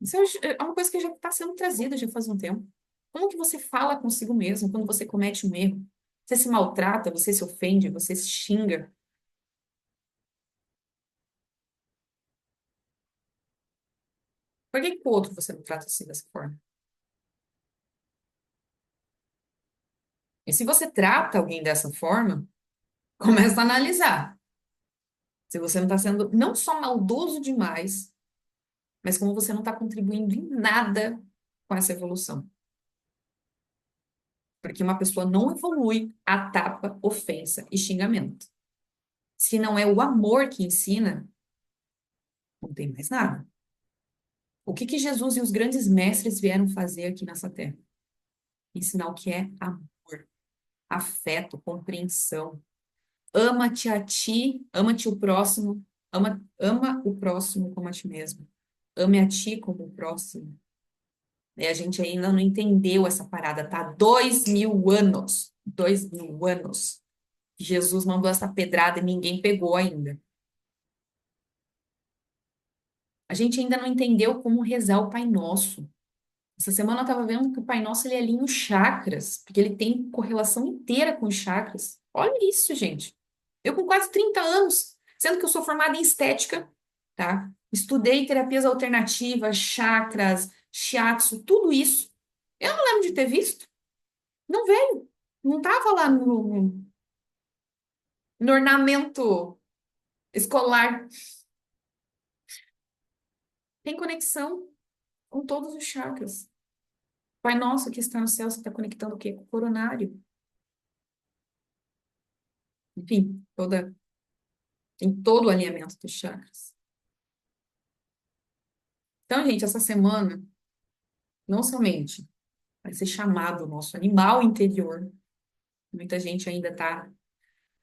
Isso é uma coisa que já está sendo trazida já faz um tempo. Como que você fala consigo mesmo quando você comete um erro? Você se maltrata, você se ofende, você se xinga. Por que que o outro você não trata assim dessa forma? E se você trata alguém dessa forma, começa a analisar. Se você não está sendo não só maldoso demais, mas como você não está contribuindo em nada com essa evolução. Porque uma pessoa não evolui a tapa, ofensa e xingamento. Se não é o amor que ensina, não tem mais nada. O que que Jesus e os grandes mestres vieram fazer aqui nessa terra? Ensinar o que é amor, afeto, compreensão. Ama-te a ti, ama-te o próximo, ama o próximo como a ti mesmo. Ame a ti como o próximo. E a gente ainda não entendeu essa parada, tá? 2000 anos. 2000 anos. Jesus mandou essa pedrada e ninguém pegou ainda. A gente ainda não entendeu como rezar o Pai Nosso. Essa semana eu estava vendo que o Pai Nosso ele alinha os chakras, porque ele tem correlação inteira com os chakras. Olha isso, gente. Eu com quase 30 anos, sendo que eu sou formada em estética, tá? Estudei terapias alternativas, chakras, shiatsu, tudo isso. Eu não lembro de ter visto. Não veio. Não tava lá no ornamento escolar. Tem conexão com todos os chakras. Pai nosso que está no céu, você está conectando o quê? Com o coronário. Enfim, tem todo o alinhamento dos chakras. Então, gente, essa semana, não somente vai ser chamado o nosso animal interior, muita gente ainda está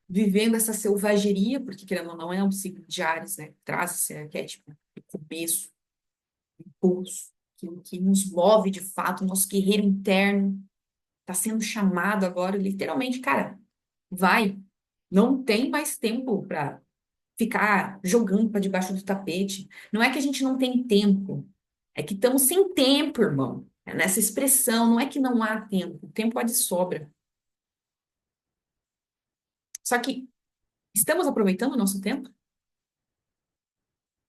vivendo essa selvageria, porque querendo ou não, é um ciclo de Ares, né? Traz esse arquétipo do começo, impulso, que nos move de fato, o nosso guerreiro interno está sendo chamado agora, literalmente, cara, vai, não tem mais tempo para ficar jogando para debaixo do tapete. Não é que a gente não tem tempo, é que estamos sem tempo, irmão. É nessa expressão, não é que não há tempo, o tempo há de sobra. Só que estamos aproveitando o nosso tempo?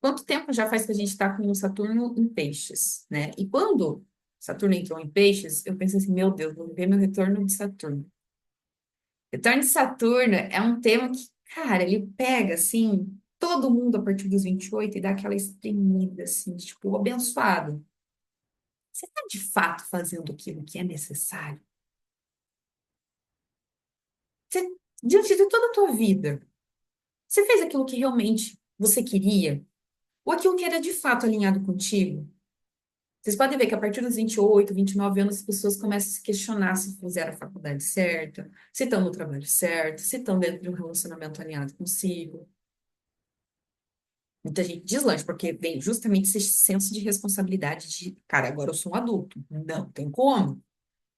Quanto tempo já faz que a gente está com o Saturno em peixes, né? E quando Saturno entrou em peixes, eu pensei assim, meu Deus, vou ver meu retorno de Saturno. Retorno de Saturno é um tema que, cara, ele pega, assim, todo mundo a partir dos 28 e dá aquela espremida, assim, tipo, abençoado. Você está de fato fazendo aquilo que é necessário? Você, diante de toda a tua vida, você fez aquilo que realmente você queria? Ou aquilo que era de fato alinhado contigo? Vocês podem ver que a partir dos 28, 29 anos, as pessoas começam a se questionar se fizeram a faculdade certa, se estão no trabalho certo, se estão dentro de um relacionamento alinhado consigo. Muita gente deslancha, porque vem justamente esse senso de responsabilidade de, cara, agora eu sou um adulto. Não tem como.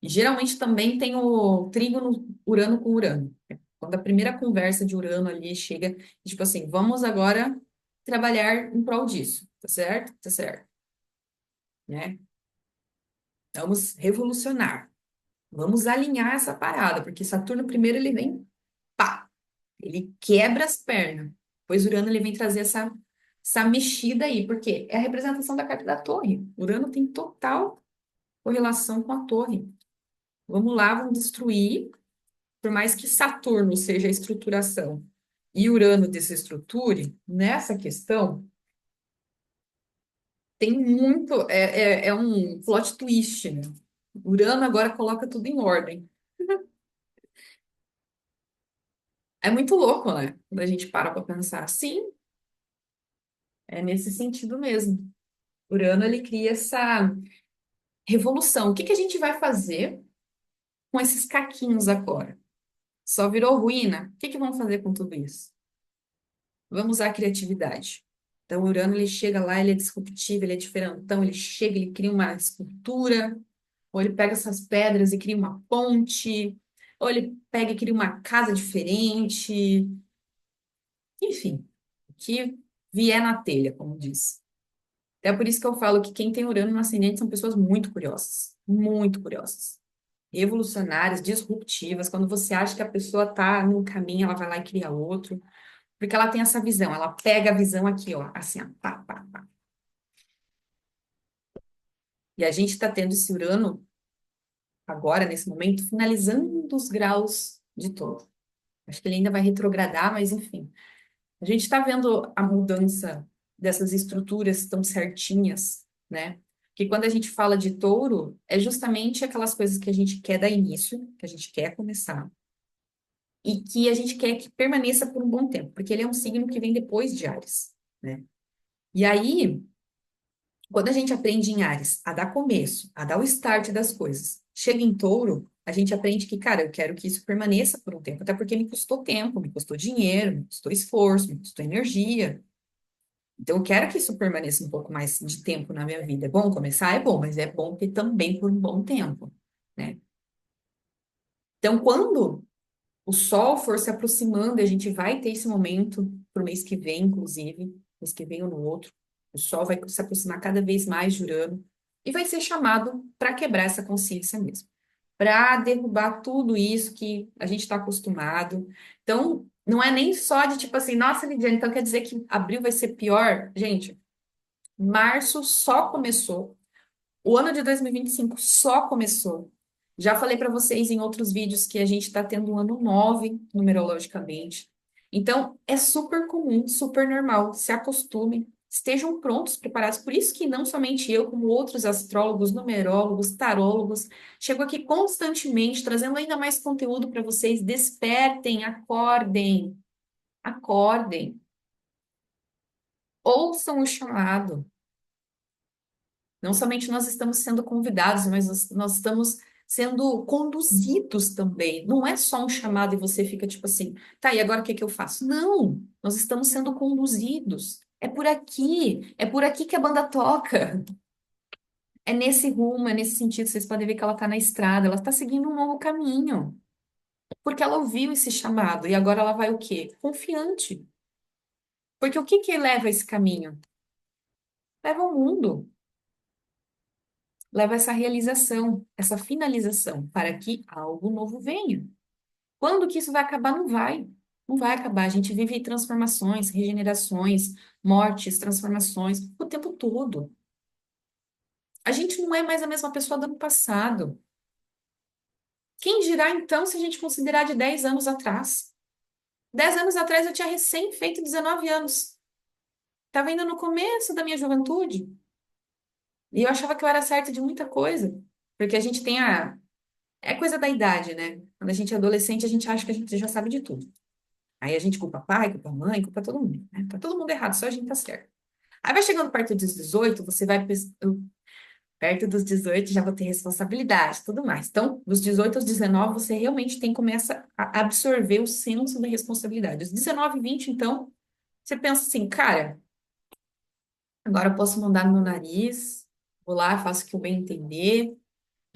E geralmente também tem o trígono Urano com Urano. Quando a primeira conversa de Urano ali chega, tipo assim, vamos agora trabalhar em prol disso, tá certo? Tá certo, né? Vamos revolucionar. Vamos alinhar essa parada, porque Saturno primeiro ele vem, pá, ele quebra as pernas. Depois Urano ele vem trazer essa mexida aí, porque é a representação da carta da torre. Urano tem total correlação com a torre. Vamos lá, vamos destruir. Por mais que Saturno seja a estruturação e Urano desestruture, nessa questão tem muito, é um plot twist, né? Urano agora coloca tudo em ordem. É muito louco, né? Quando a gente para pensar. Sim, é nesse sentido mesmo. Urano, ele cria essa revolução. O que que a gente vai fazer com esses caquinhos agora? Só virou ruína? O que que vamos fazer com tudo isso? Vamos usar a criatividade. Então, o Urano, ele chega lá, ele é disruptivo, ele é diferentão, ele chega, ele cria uma escultura, ou ele pega essas pedras e cria uma ponte, ou ele pega e cria uma casa diferente, enfim, o que vier na telha, como diz. É por isso que eu falo que quem tem Urano no ascendente são pessoas muito curiosas, revolucionárias, disruptivas. Quando você acha que a pessoa está num caminho, ela vai lá e cria outro. Porque ela tem essa visão, ela pega a visão aqui, ó, assim, ó, pá, pá, pá. E a gente está tendo esse Urano agora, nesse momento, finalizando os graus de touro. Acho que ele ainda vai retrogradar, mas enfim. A gente está vendo a mudança dessas estruturas tão certinhas, né? Que quando a gente fala de touro, é justamente aquelas coisas que a gente quer dar início, que a gente quer começar, e que a gente quer que permaneça por um bom tempo, porque ele é um signo que vem depois de Áries, né? E aí, quando a gente aprende em Áries a dar começo, a dar o start das coisas, chega em Touro, a gente aprende que, cara, eu quero que isso permaneça por um tempo, até porque me custou tempo, me custou dinheiro, me custou esforço, me custou energia. Então, eu quero que isso permaneça um pouco mais de tempo na minha vida. É bom começar? É bom, mas é bom ter também por um bom tempo, né? Então, quando o Sol for se aproximando, a gente vai ter esse momento pro mês que vem, inclusive, mês que vem ou no outro. O Sol vai se aproximar cada vez mais de Urano e vai ser chamado para quebrar essa consciência mesmo, para derrubar tudo isso que a gente está acostumado. Então, não é nem só de tipo assim, nossa, Lidiane, então quer dizer que abril vai ser pior? Gente, março só começou. O ano de 2025 só começou. Já falei para vocês em outros vídeos que a gente está tendo um ano 9 numerologicamente. Então, é super comum, super normal. Se acostumem, estejam prontos, preparados. Por isso que não somente eu, como outros astrólogos, numerólogos, tarólogos, chego aqui constantemente trazendo ainda mais conteúdo para vocês. Despertem, acordem, acordem. Ouçam o chamado. Não somente nós estamos sendo convidados, mas nós estamos sendo conduzidos também. Não é só um chamado e você fica tipo assim, tá, e agora o que é que eu faço? Não, nós estamos sendo conduzidos. É por aqui que a banda toca. É nesse rumo, é nesse sentido. Vocês podem ver que ela está na estrada, ela está seguindo um novo caminho. Porque ela ouviu esse chamado e agora ela vai o quê? Confiante. Porque o que que leva a esse caminho? Leva ao mundo. Leva a essa realização, essa finalização, para que algo novo venha. Quando que isso vai acabar? Não vai. Não vai acabar. A gente vive transformações, regenerações, mortes, transformações o tempo todo. A gente não é mais a mesma pessoa do ano passado. Quem dirá então se a gente considerar de 10 anos atrás? 10 anos atrás eu tinha recém feito 19 anos. Estava ainda no começo da minha juventude. E eu achava que eu era certa de muita coisa. Porque a gente tem a É coisa da idade, né? Quando a gente é adolescente, a gente acha que a gente já sabe de tudo. Aí a gente culpa pai, culpa mãe, culpa todo mundo, né? Tá todo mundo errado, só a gente tá certo. Aí vai chegando perto dos 18, você vai perto dos 18 já vou ter responsabilidade, e tudo mais. Então, dos 18 aos 19, você realmente tem começa a absorver o senso da responsabilidade. Os 19 e 20, então, você pensa assim, cara, agora eu posso mandar no meu nariz, vou lá, faço o que eu bem entender.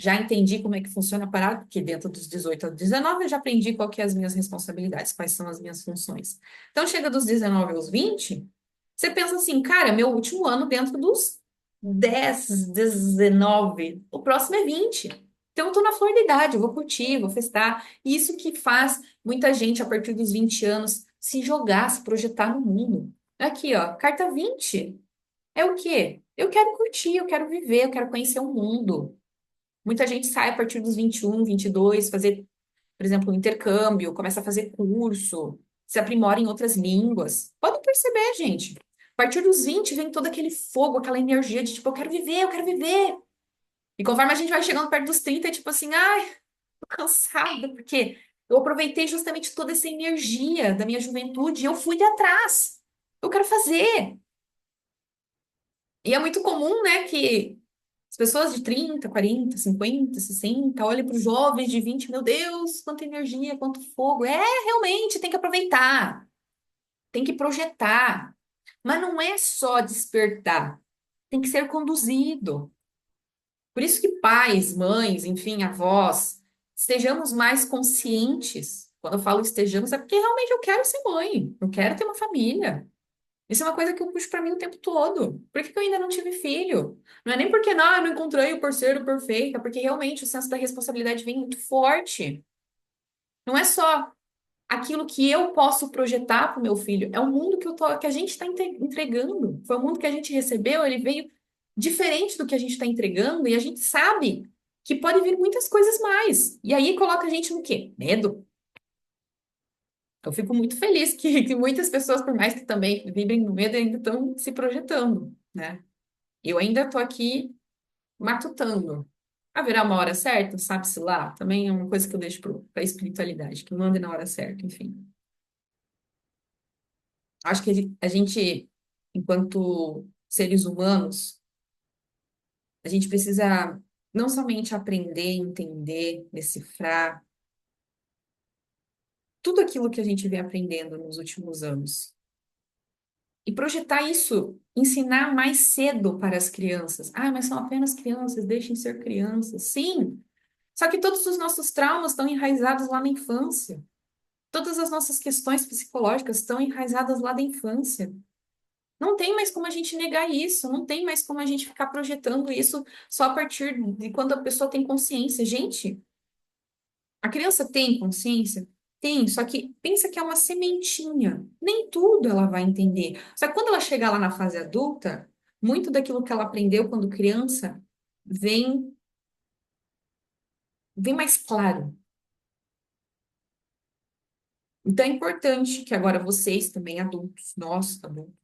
Já entendi como é que funciona a parada, porque dentro dos 18 aos 19 eu já aprendi qual que é as minhas responsabilidades, quais são as minhas funções. Então, chega dos 19 aos 20, você pensa assim, cara, meu último ano dentro dos 10, 19, o próximo é 20. Então, eu tô na flor da idade, eu vou curtir, vou festar. Isso que faz muita gente, a partir dos 20 anos, se jogar, se projetar no mundo. Aqui, ó, carta 20 é o quê? Eu quero curtir, eu quero viver, eu quero conhecer o mundo. Muita gente sai a partir dos 21, 22, fazer, por exemplo, um intercâmbio, começa a fazer curso, se aprimora em outras línguas. Pode perceber, gente. A partir dos 20 vem todo aquele fogo, aquela energia de tipo, eu quero viver, eu quero viver. E conforme a gente vai chegando perto dos 30, é tipo assim, ai, tô cansada, porque eu aproveitei justamente toda essa energia da minha juventude e eu fui de atrás. Eu quero fazer. E é muito comum, né, que as pessoas de 30, 40, 50, 60 olham para os jovens de 20, meu Deus, quanta energia, quanto fogo. É, realmente, tem que aproveitar, tem que projetar. Mas não é só despertar, tem que ser conduzido. Por isso que pais, mães, enfim, avós, estejamos mais conscientes. Quando eu falo estejamos, é porque realmente eu quero ser mãe, eu quero ter uma família. Isso é uma coisa que eu puxo pra mim o tempo todo. Por que que eu ainda não tive filho? Não é nem porque não, eu não encontrei o parceiro perfeito, é porque realmente o senso da responsabilidade vem muito forte. Não é só aquilo que eu posso projetar para o meu filho, é o mundo que a gente está entregando. Foi o mundo que a gente recebeu, ele veio diferente do que a gente está entregando, e a gente sabe que pode vir muitas coisas mais. E aí coloca a gente no quê? Medo. Eu fico muito feliz que muitas pessoas, por mais que também vibrem no medo, ainda estão se projetando, né? Eu ainda estou aqui matutando. Haverá uma hora certa? Sabe-se lá? Também é uma coisa que eu deixo para a espiritualidade, que mande na hora certa, enfim. Acho que a gente, enquanto seres humanos, a gente precisa não somente aprender, entender, decifrar tudo aquilo que a gente vem aprendendo nos últimos anos. E projetar isso, ensinar mais cedo para as crianças. Ah, mas são apenas crianças, deixem ser crianças. Sim, só que todos os nossos traumas estão enraizados lá na infância. Todas as nossas questões psicológicas estão enraizadas lá da infância. Não tem mais como a gente negar isso, não tem mais como a gente ficar projetando isso só a partir de quando a pessoa tem consciência. Gente, a criança tem consciência? Tem, só que pensa que é uma sementinha. Nem tudo ela vai entender. Só que quando ela chegar lá na fase adulta, muito daquilo que ela aprendeu quando criança vem, vem mais claro. Então é importante que agora vocês também, adultos, nós adultos,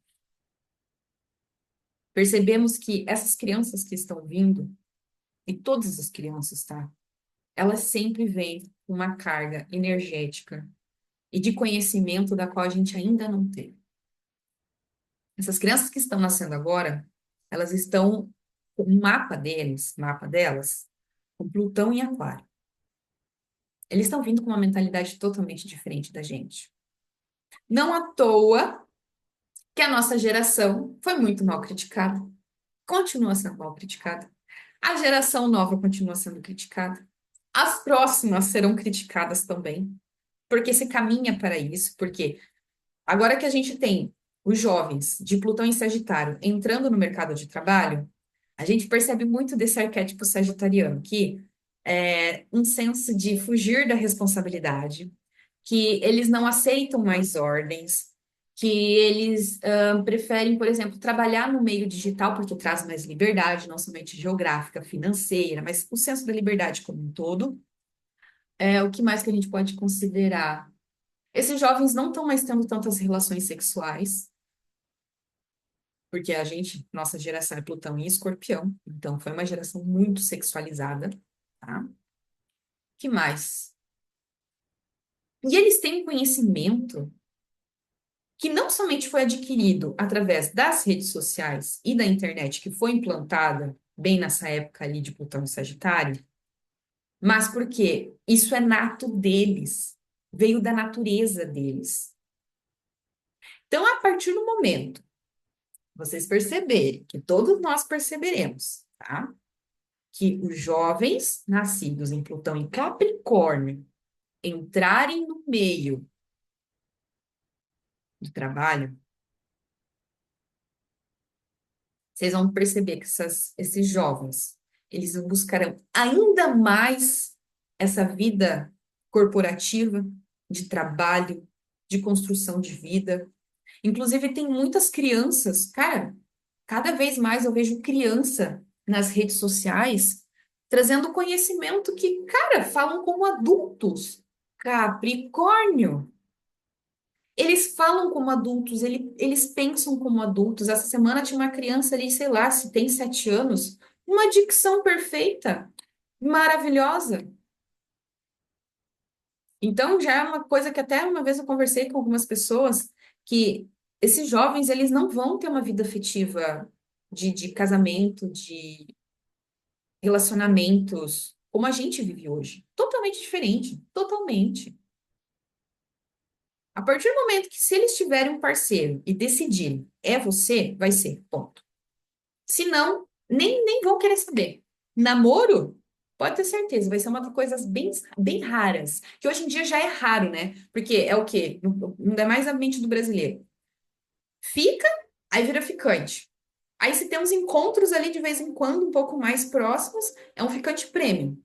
percebemos que essas crianças que estão vindo, e todas as crianças, tá? Elas sempre vêm com uma carga energética e de conhecimento da qual a gente ainda não tem. Essas crianças que estão nascendo agora, elas estão com o mapa deles, mapa delas, com Plutão em Aquário. Eles estão vindo com uma mentalidade totalmente diferente da gente. Não à toa que a nossa geração foi muito mal criticada, continua sendo mal criticada. A geração nova continua sendo criticada. As próximas serão criticadas também, porque se caminha para isso, porque agora que a gente tem os jovens de Plutão em Sagitário entrando no mercado de trabalho, a gente percebe muito desse arquétipo sagitariano, que é um senso de fugir da responsabilidade, que eles não aceitam mais ordens, que eles preferem, por exemplo, trabalhar no meio digital porque traz mais liberdade, não somente geográfica, financeira, mas o senso da liberdade como um todo. O que mais que a gente pode considerar? Esses jovens não estão mais tendo tantas relações sexuais, porque a gente, nossa geração é Plutão e Escorpião, então foi uma geração muito sexualizada, tá? Que mais? E eles têm um conhecimento que não somente foi adquirido através das redes sociais e da internet, que foi implantada bem nessa época ali de Plutão e Sagitário, mas porque isso é nato deles, veio da natureza deles. Então, a partir do momento vocês perceberem, que todos nós perceberemos, tá? Que os jovens nascidos em Plutão e Capricórnio entrarem no meio do trabalho, vocês vão perceber que esses jovens, eles buscarão ainda mais essa vida corporativa, de trabalho, de construção de vida. Inclusive, tem muitas crianças, cara, cada vez mais eu vejo criança nas redes sociais trazendo conhecimento que, cara, falam como adultos. Capricórnio. Eles falam como adultos, eles pensam como adultos. Essa semana tinha uma criança ali, sei lá, se tem 7 anos, uma dicção perfeita, maravilhosa. Então, já é uma coisa que até uma vez eu conversei com algumas pessoas, que esses jovens, eles não vão ter uma vida afetiva de casamento, de relacionamentos, como a gente vive hoje. Totalmente diferente, totalmente. A partir do momento que se eles tiverem um parceiro e decidirem, é você, vai ser, ponto. Se não, nem vão querer saber. Namoro, pode ter certeza, vai ser uma das coisas bem, bem raras, que hoje em dia já é raro, né? Porque é o quê? Não é mais a mente do brasileiro. Fica, aí vira ficante. Aí se tem uns encontros ali de vez em quando, um pouco mais próximos, é um ficante premium.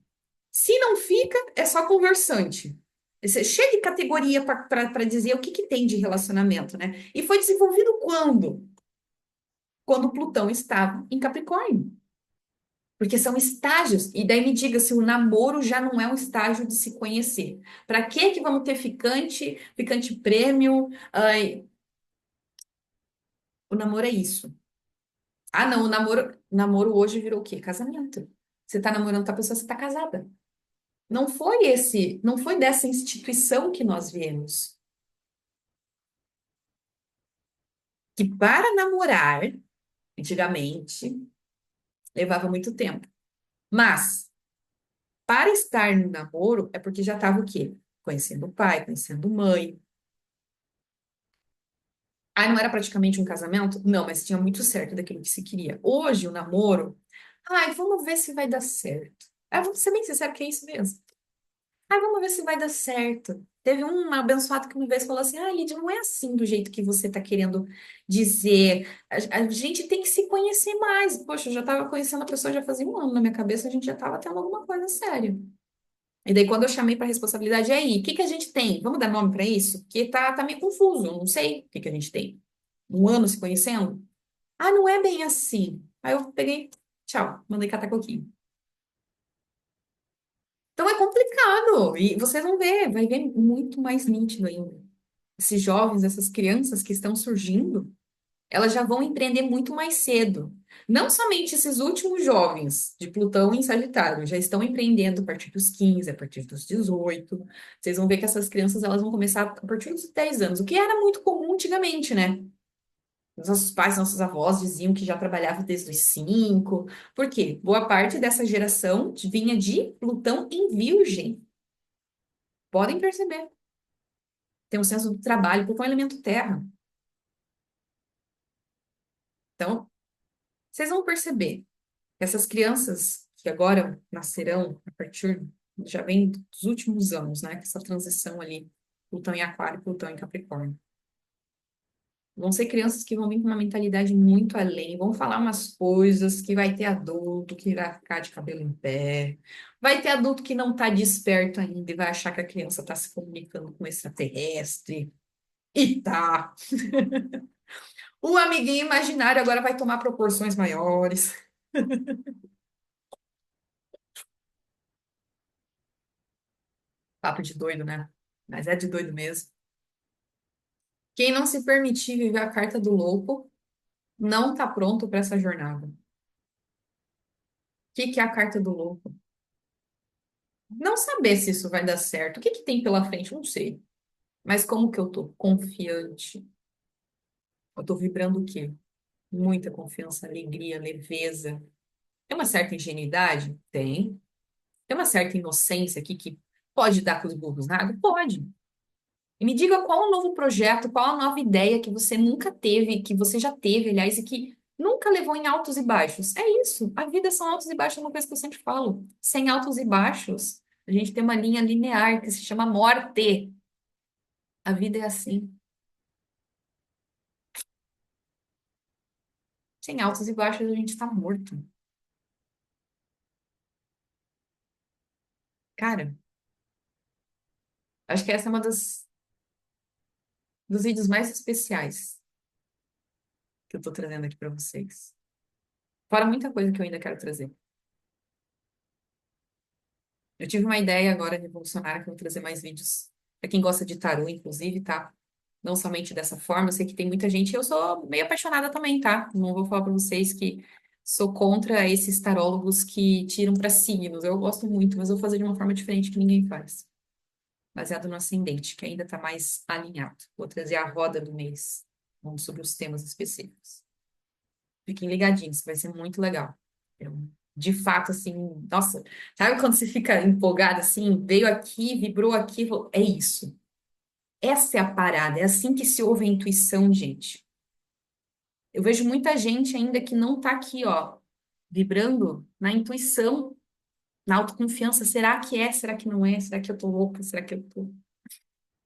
Se não fica, é só conversante. Você chega de categoria para dizer o que, que tem de relacionamento, né? E foi desenvolvido quando? Quando Plutão estava em Capricórnio. Porque são estágios. E daí me diga se o namoro já não é um estágio de se conhecer. Para que que vamos ter ficante, ficante premium? Ai, o namoro é isso. Ah, não, namoro hoje virou o quê? Casamento. Você está namorando com a pessoa, você está casada. Não foi dessa instituição que nós viemos. Que para namorar, antigamente, levava muito tempo. Mas, para estar no namoro, é porque já estava o quê? Conhecendo o pai, conhecendo mãe. Aí não era praticamente um casamento? Não, mas tinha muito certo daquilo que se queria. Hoje, o namoro, ai, vamos ver se vai dar certo. Ah, vamos ser bem sincero que é isso mesmo. Ah, vamos ver se vai dar certo. Teve um abençoado que uma vez falou assim: Ah, Lídia, não é assim do jeito que você está querendo dizer. A gente tem que se conhecer mais. Poxa, eu já estava conhecendo a pessoa já fazia um ano na minha cabeça, a gente já estava tendo alguma coisa séria. E daí, quando eu chamei para responsabilidade, e aí, o que que a gente tem? Vamos dar nome para isso? Porque tá meio confuso, eu não sei o que que a gente tem. Um ano se conhecendo? Ah, não é bem assim. Aí eu peguei, Tchau, mandei catar coquinho. Então é complicado. E vocês vão ver, vai ver muito mais nítido ainda. Esses jovens, essas crianças que estão surgindo, elas já vão empreender muito mais cedo. Não somente esses últimos jovens de Plutão em Sagitário, já estão empreendendo a partir dos 15, a partir dos 18. Vocês vão ver que essas crianças elas vão começar a partir dos 10 anos, o que era muito comum antigamente, né? Os nossos pais, nossos avós diziam que já trabalhavam desde os 5. Por quê? Boa parte dessa geração vinha de Plutão em Virgem. Podem perceber. Tem um senso do trabalho, Plutão é elemento terra. Então, vocês vão perceber. Essas crianças que agora nascerão a partir, já vem dos últimos anos, né? Essa transição ali, Plutão em Aquário, Plutão em Capricórnio. Vão ser crianças que vão vir com uma mentalidade muito além, vão falar umas coisas que vai ter adulto que vai ficar de cabelo em pé, vai ter adulto que não está desperto ainda e vai achar que a criança está se comunicando com um extraterrestre. E tá. O amiguinho imaginário agora vai tomar proporções maiores. Papo de doido, né? Mas é de doido mesmo. Quem não se permitir viver a carta do louco não tá pronto para essa jornada. O que que é a carta do louco? Não saber se isso vai dar certo. O que que tem pela frente? Não sei. Mas como que eu tô? Confiante. Eu tô vibrando o quê? Muita confiança, alegria, leveza. Tem uma certa ingenuidade? Tem. Tem uma certa inocência aqui que pode dar com os burros na água? Pode. E me diga qual o novo projeto, qual a nova ideia que você nunca teve, que você já teve, aliás, e que nunca levou em altos e baixos. É isso. A vida são altos e baixos, é uma coisa que eu sempre falo. Sem altos e baixos, a gente tem uma linha linear que se chama morte. A vida é assim. Sem altos e baixos, a gente está morto. Cara, acho que essa é uma dos vídeos mais especiais que eu tô trazendo aqui para vocês. Fora muita coisa que eu ainda quero trazer. Eu tive uma ideia agora revolucionária que eu vou trazer mais vídeos para quem gosta de tarô, inclusive, tá? Não somente dessa forma, eu sei que tem muita gente, eu sou meio apaixonada também, tá? Não vou falar para vocês que sou contra esses tarólogos que tiram para signos. Eu gosto muito, mas eu vou fazer de uma forma diferente que ninguém faz. Baseado no ascendente, que ainda está mais alinhado. Vou trazer a roda do mês, vamos sobre os temas específicos. Fiquem ligadinhos, que vai ser muito legal. Eu, de fato, assim, nossa, sabe quando você fica empolgado assim, veio aqui, vibrou aqui, é isso. Essa é a parada, é assim que se ouve a intuição, gente. Eu vejo muita gente ainda que não tá aqui, ó, vibrando na intuição, na autoconfiança. Será que é? Será que não é? Será que eu tô louca? Será que eu tô.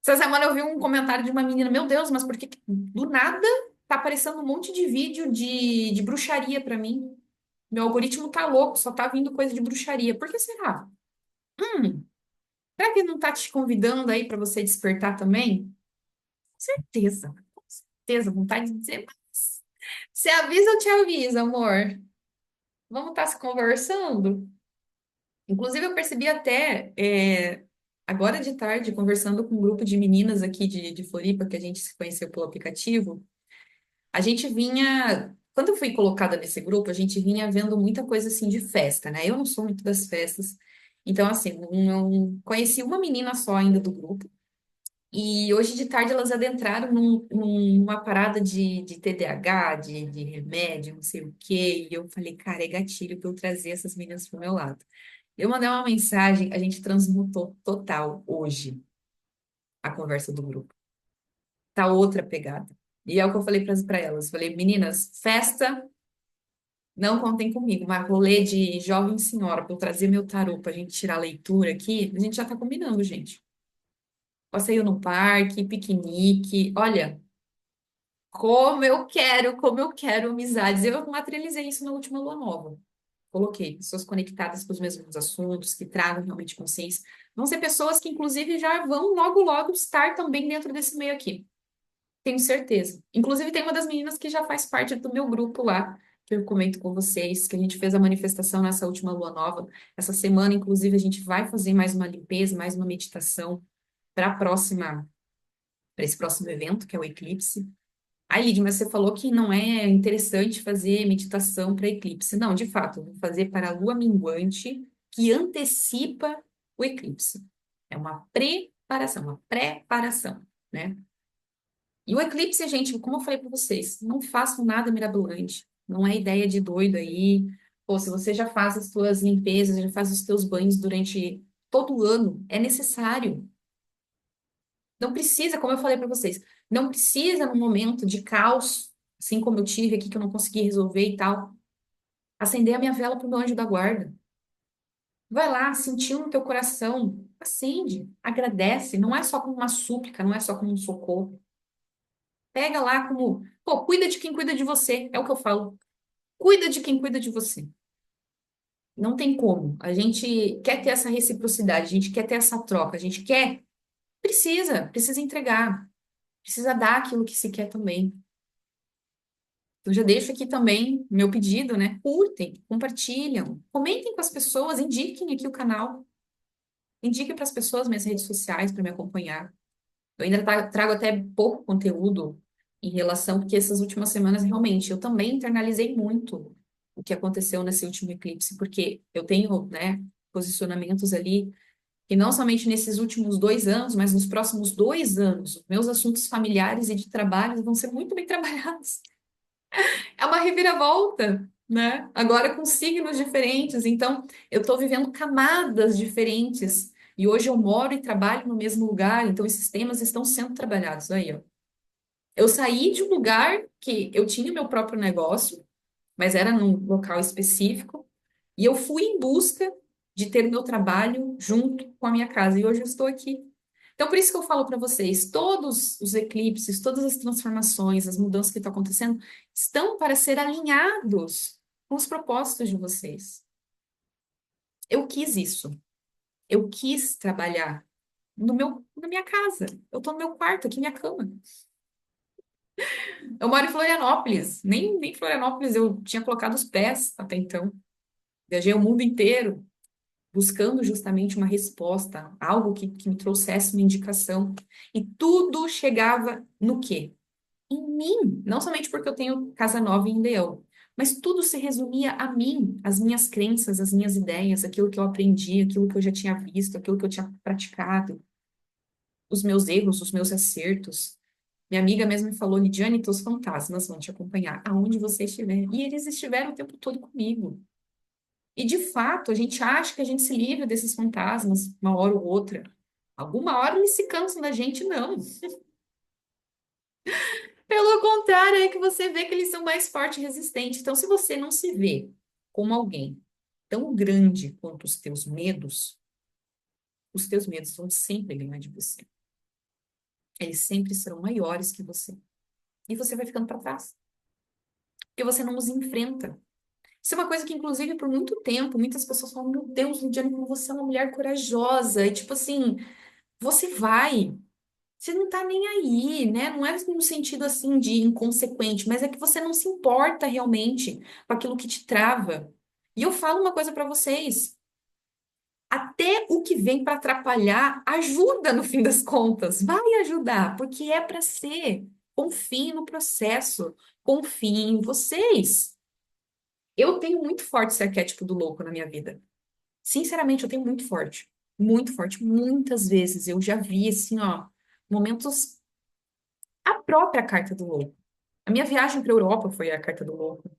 Essa semana eu vi um comentário de uma menina, meu Deus, mas por que que do nada tá aparecendo um monte de vídeo de bruxaria pra mim? Meu algoritmo tá louco, só tá vindo coisa de bruxaria. Por que será? Hum, será que não tá te convidando aí pra você despertar também? Certeza, com certeza, vontade de dizer, mas você avisa ou te avisa, amor? Vamos estar se conversando? Inclusive, eu percebi até agora de tarde, conversando com um grupo de meninas aqui de Floripa, que a gente se conheceu pelo aplicativo, a gente vinha. Quando eu fui colocada nesse grupo, a gente vinha vendo muita coisa assim de festa, né? Eu não sou muito das festas. Então, assim, não conheci uma menina só ainda do grupo. E hoje de tarde elas adentraram numa parada de TDAH, de remédio, não sei o quê. E eu falei, cara, é gatilho para eu trazer essas meninas pro meu lado. Eu mandei uma mensagem, a gente transmutou total hoje a conversa do grupo. Tá outra pegada. E é o que eu falei para elas. Falei, meninas, festa, não contem comigo, mas rolê de jovem senhora, para eu trazer meu tarô para a gente tirar a leitura aqui, a gente já tá combinando, gente. Passeio no parque, piquenique. Olha, como eu quero amizades. Eu materializei isso na última lua nova. Coloquei pessoas conectadas com os mesmos assuntos, que tragam realmente consciência. Vão ser pessoas que, inclusive, já vão logo, logo estar também dentro desse meio aqui. Tenho certeza. Inclusive, tem uma das meninas que já faz parte do meu grupo lá. que eu comento com vocês, que a gente fez a manifestação nessa última lua nova. Essa semana, inclusive, a gente vai fazer mais uma limpeza, mais uma meditação para para esse próximo evento, que é o eclipse. Aí, Lid, mas você falou que não é interessante fazer meditação para eclipse. Não, de fato, eu vou fazer para a lua minguante, que antecipa o eclipse. É uma preparação, né? E o eclipse, gente, como eu falei para vocês, não façam nada mirabolante. Não é ideia de doido aí. Pô, se você já faz as suas limpezas, já faz os seus banhos durante todo o ano, é necessário. Não precisa, como eu falei para vocês, não precisa num momento de caos, assim como eu tive aqui, que eu não consegui resolver e tal, acender a minha vela para o meu anjo da guarda. Vai lá, sentiu no teu coração, acende, agradece. Não é só como uma súplica, não é só como um socorro. Pega lá como, pô, cuida de quem cuida de você, é o que eu falo. Cuida de quem cuida de você. Não tem como. A gente quer ter essa reciprocidade, a gente quer ter essa troca, a gente quer, precisa entregar, precisa dar aquilo que se quer também. Eu já deixo aqui também meu pedido, né? Curtem, compartilham, comentem com as pessoas, indiquem aqui o canal, indiquem para as pessoas minhas redes sociais para me acompanhar. Eu ainda trago até pouco conteúdo em relação, porque essas últimas semanas realmente eu também internalizei muito o que aconteceu nesse último eclipse, porque eu tenho, né, posicionamentos ali que não somente nesses últimos 2 anos, mas nos próximos 2 anos, meus assuntos familiares e de trabalho vão ser muito bem trabalhados. É uma reviravolta, né? Agora com signos diferentes, então eu estou vivendo camadas diferentes. E hoje eu moro e trabalho no mesmo lugar, então esses temas estão sendo trabalhados aí, ó. Eu saí de um lugar que eu tinha meu próprio negócio, mas era num local específico, e eu fui em busca de ter meu trabalho junto com a minha casa, e hoje eu estou aqui. Então, por isso que eu falo para vocês, todos os eclipses, todas as transformações, as mudanças que estão acontecendo, estão para ser alinhados com os propósitos de vocês. Eu quis isso. Eu quis trabalhar na minha casa. Eu estou no meu quarto, aqui minha cama. Eu moro em Florianópolis. Nem Florianópolis eu tinha colocado os pés até então. Viajei o mundo inteiro buscando justamente uma resposta, algo que me trouxesse uma indicação. E tudo chegava no quê? Em mim. Não somente porque eu tenho casa nova em Leão, mas tudo se resumia a mim, as minhas crenças, as minhas ideias, aquilo que eu aprendi, aquilo que eu já tinha visto, aquilo que eu tinha praticado, os meus erros, os meus acertos. Minha amiga mesmo me falou, Lidiane, teus fantasmas vão te acompanhar aonde você estiver. E eles estiveram o tempo todo comigo. E de fato, a gente acha que a gente se livra desses fantasmas uma hora ou outra. Alguma hora eles se cansam da gente, não. Pelo contrário, é que você vê que eles são mais fortes e resistentes. Então, se você não se vê como alguém tão grande quanto os teus medos vão sempre ganhar de você. Eles sempre serão maiores que você. E você vai ficando para trás. Porque você não os enfrenta. Isso é uma coisa que, inclusive, por muito tempo, muitas pessoas falam: Meu Deus, Lidiane, como você é uma mulher corajosa. E, tipo assim, você vai. Você não tá nem aí, né? Não é no sentido assim de inconsequente, mas é que você não se importa realmente com aquilo que te trava. E eu falo uma coisa pra vocês: até o que vem pra atrapalhar ajuda no fim das contas. Vai ajudar, porque é pra ser. Confiem no processo, confiem em vocês. Eu tenho muito forte esse arquétipo do louco na minha vida. Sinceramente, eu tenho muito forte. Muito forte. Muitas vezes eu já vi, assim, ó, momentos. A própria carta do louco. A minha viagem para a Europa foi a carta do louco.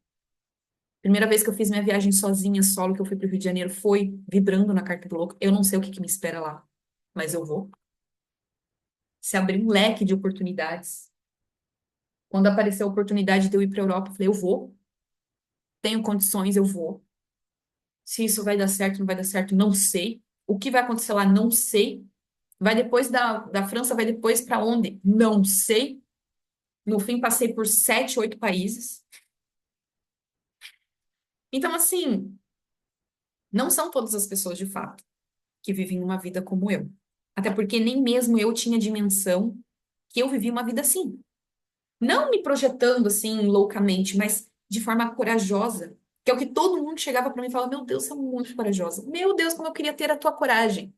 Primeira vez que eu fiz minha viagem sozinha, solo, que eu fui para o Rio de Janeiro, foi vibrando na carta do louco. Eu não sei o que que me espera lá, mas eu vou. Se abrir um leque de oportunidades. Quando apareceu a oportunidade de eu ir para a Europa, eu falei, eu vou. Tenho condições, eu vou. Se isso vai dar certo, não vai dar certo, não sei. O que vai acontecer lá, não sei. Vai depois da França, vai depois para onde? Não sei. No fim, passei por 7, 8 países. Então, assim, não são todas as pessoas de fato que vivem uma vida como eu. Até porque nem mesmo eu tinha dimensão que eu vivi uma vida assim. Não me projetando assim loucamente, mas de forma corajosa, que é o que todo mundo chegava para mim e falava: Meu Deus, você é muito corajosa. Meu Deus, como eu queria ter a tua coragem.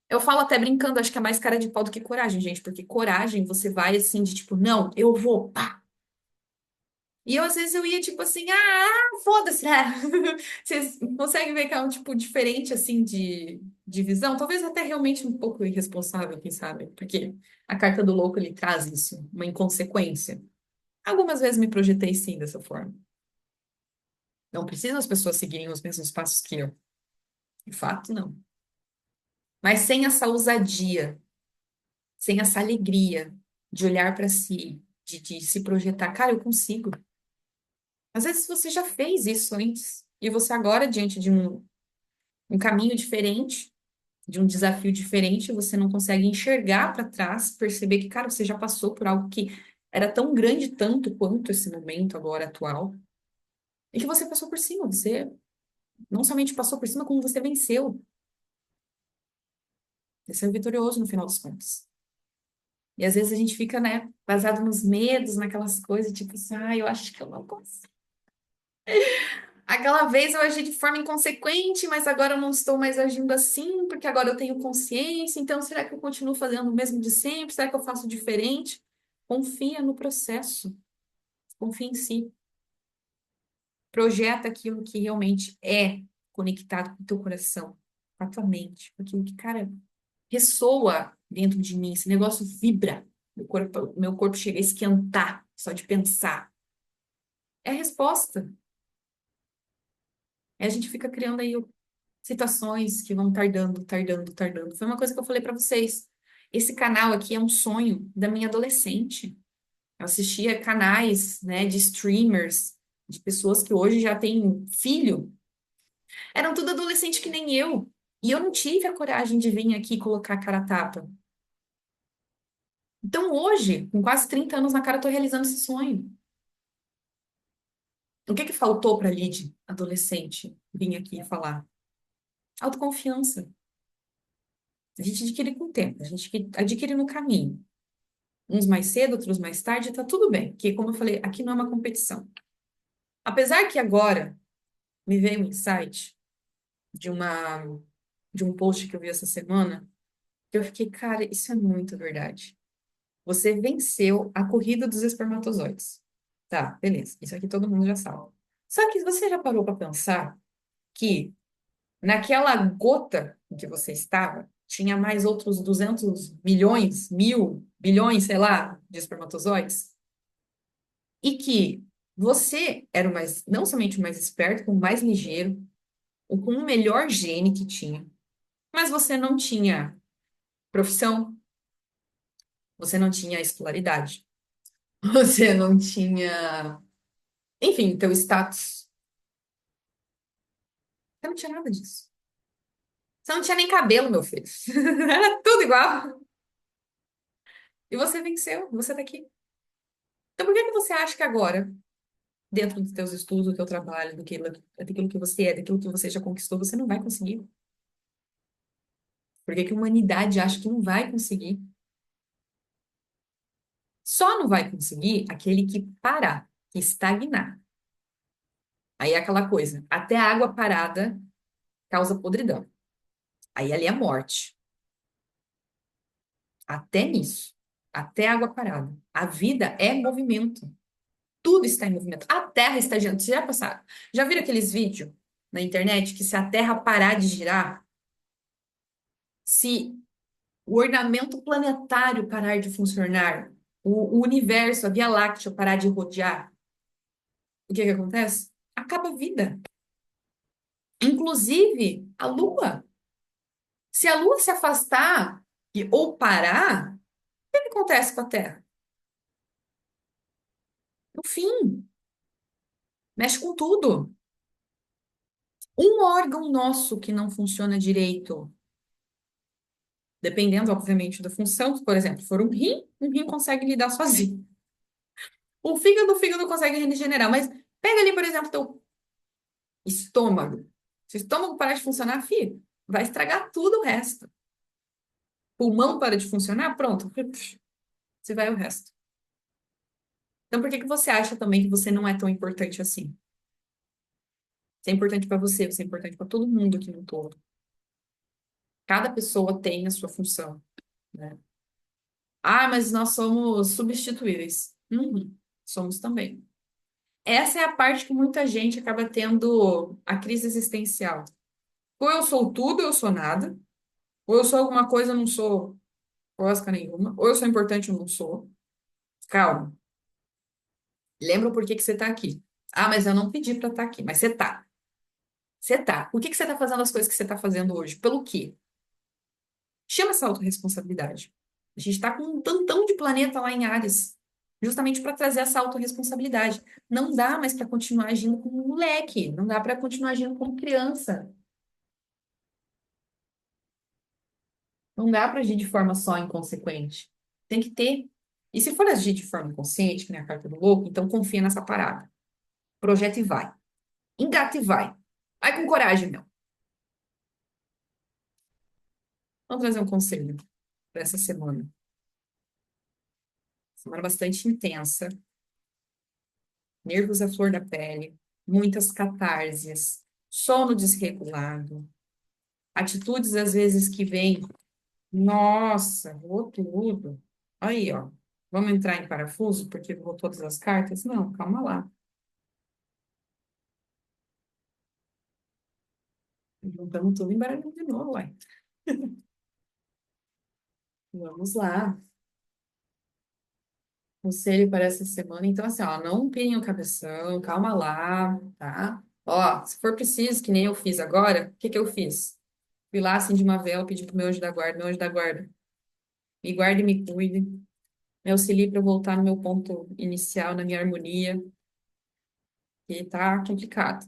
Eu falo até brincando, acho que é mais cara de pau do que coragem, gente, porque coragem você vai assim, de tipo, não, eu vou, pá. E eu, às vezes, eu ia tipo assim, foda-se, né? Vocês conseguem ver que é um tipo diferente, assim, de visão? Talvez até realmente um pouco irresponsável, quem sabe? Porque a carta do louco, ele traz isso, uma inconsequência. Algumas vezes me projetei, sim, dessa forma. Não precisam as pessoas seguirem os mesmos passos que eu. De fato, não. Mas sem essa ousadia, sem essa alegria de olhar para si, de se projetar, cara, eu consigo. Às vezes você já fez isso antes, e você agora, diante de um caminho diferente, de um desafio diferente, você não consegue enxergar para trás, perceber que, cara, você já passou por algo que era tão grande tanto quanto esse momento agora atual, e que você passou por cima, você não somente passou por cima, como você venceu. Você é vitorioso no final dos contos. E às vezes a gente fica, né, baseado nos medos, naquelas coisas, tipo assim, eu acho que eu não consigo. Aquela vez eu agi de forma inconsequente, mas agora eu não estou mais agindo assim, porque agora eu tenho consciência. Então, será que eu continuo fazendo o mesmo de sempre? Será que eu faço diferente? Confia no processo, confia em si. Projeta aquilo que realmente é conectado com o teu coração, com a tua mente, com aquilo que, cara, ressoa dentro de mim. Esse negócio vibra. Meu corpo chega a esquentar só de pensar. É a resposta. Aí a gente fica criando aí situações que vão tardando, tardando, tardando. Foi uma coisa que eu falei pra vocês. Esse canal aqui é um sonho da minha adolescente. Eu assistia canais, né, de streamers, de pessoas que hoje já têm filho. Eram tudo adolescente que nem eu. E eu não tive a coragem de vir aqui e colocar a cara a tapa. Então hoje, com quase 30 anos na cara, eu tô realizando esse sonho. O que que faltou pra Lid, adolescente, vir aqui falar? Autoconfiança. A gente adquire com o tempo, a gente adquire no caminho. Uns mais cedo, outros mais tarde, tá tudo bem, porque, como eu falei, aqui não é uma competição. Apesar que agora me veio um insight de uma de um post que eu vi essa semana, que eu fiquei, cara, isso é muito verdade. Você venceu a corrida dos espermatozoides. Tá, beleza. Isso aqui todo mundo já sabe. Só que você já parou para pensar que naquela gota em que você estava, tinha mais outros 200 milhões, mil, bilhões, sei lá, de espermatozoides? E que você era o mais, não somente o mais esperto, como o mais ligeiro, ou com o melhor gene que tinha, mas você não tinha profissão, você não tinha escolaridade, você não tinha, enfim, teu status. Você não tinha nada disso. Você não tinha nem cabelo, meu filho. Era tudo igual. E você venceu, você tá aqui. Então por que que você acha que agora, dentro dos teus estudos, do teu trabalho, daquilo que você é, daquilo que você já conquistou, você não vai conseguir? Por que que a humanidade acha que não vai conseguir? Só não vai conseguir aquele que parar, que estagnar. Aí é aquela coisa, até a água parada causa podridão. Aí ali é morte. Até nisso. Até a água parada. A vida é movimento. Tudo está em movimento. A Terra está girando. Vocês já passaram? Já viram aqueles vídeos na internet que se a Terra parar de girar, se o ornamento planetário parar de funcionar, o universo, a Via Láctea parar de rodear, o que que acontece? Acaba a vida. Inclusive a Lua. Se a Lua se afastar ou parar, o que que acontece com a Terra? No fim, mexe com tudo. Um órgão nosso que não funciona direito, dependendo, obviamente, da função, por exemplo, for um rim consegue lidar sozinho. O fígado consegue regenerar, mas pega ali, por exemplo, teu estômago. Se o estômago parar de funcionar, filho, vai estragar tudo o resto. Pulmão para de funcionar, pronto. Se vai o resto. Então, por que que você acha também que você não é tão importante assim? Você é importante para você, você é importante para todo mundo aqui no todo. Cada pessoa tem a sua função, né? Ah, mas nós somos substituíveis. Uhum, somos também. Essa é a parte que muita gente acaba tendo a crise existencial. Ou eu sou tudo, ou eu sou nada. Ou eu sou alguma coisa, eu não sou cosca nenhuma. Ou eu sou importante, eu não sou. Calma. Lembra por que que você está aqui. Ah, mas eu não pedi para estar aqui. Mas você tá. Você tá. Por que que você está fazendo as coisas que você está fazendo hoje? Pelo quê? Chama essa autorresponsabilidade. A gente está com um tantão de planeta lá em Áries, justamente para trazer essa autorresponsabilidade. Não dá mais para continuar agindo como um moleque, não dá para continuar agindo como criança, não dá para agir de forma só inconsequente. Tem que ter. E se for agir de forma inconsciente, que nem a carta do louco, então confia nessa parada. Projeta e vai. Engata e vai. Vai com coragem, meu. Vamos trazer um conselho para essa semana. Semana bastante intensa, nervos à flor da pele, muitas catarses, sono desregulado, atitudes às vezes que vêm, nossa, vou tudo. Aí, ó, vamos entrar em parafuso porque vou todas as cartas? Não, calma lá. Juntamos tudo em baralho de novo, uai. Vamos lá. Conselho para essa semana. Então, assim, ó, não pirem o cabeção, calma lá, tá? Ó, se for preciso, que nem eu fiz agora, o que que eu fiz? Fui lá, acendi uma vela, pedi pro meu anjo da guarda, me guarde e me cuide, me auxilie para eu voltar no meu ponto inicial, na minha harmonia, que tá complicado.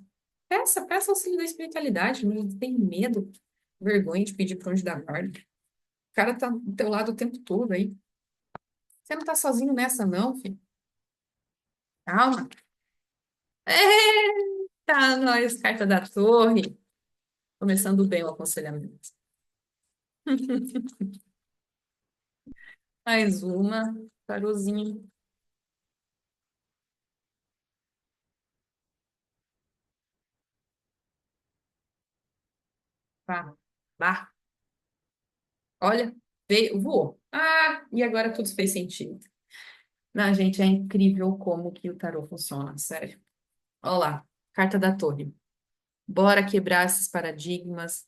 Peça auxílio da espiritualidade, não tem medo, vergonha de pedir pro anjo da guarda. O cara tá do teu lado o tempo todo aí. Você não tá sozinho nessa, não, filho. Calma. Eita, nós, carta da torre. Começando bem o aconselhamento. Mais uma, tarozinho. Pá, bah. Olha, veio, voou. Ah, e agora tudo fez sentido. Não, gente, é incrível como que o tarô funciona, sério. Olha lá, carta da torre. Bora quebrar esses paradigmas,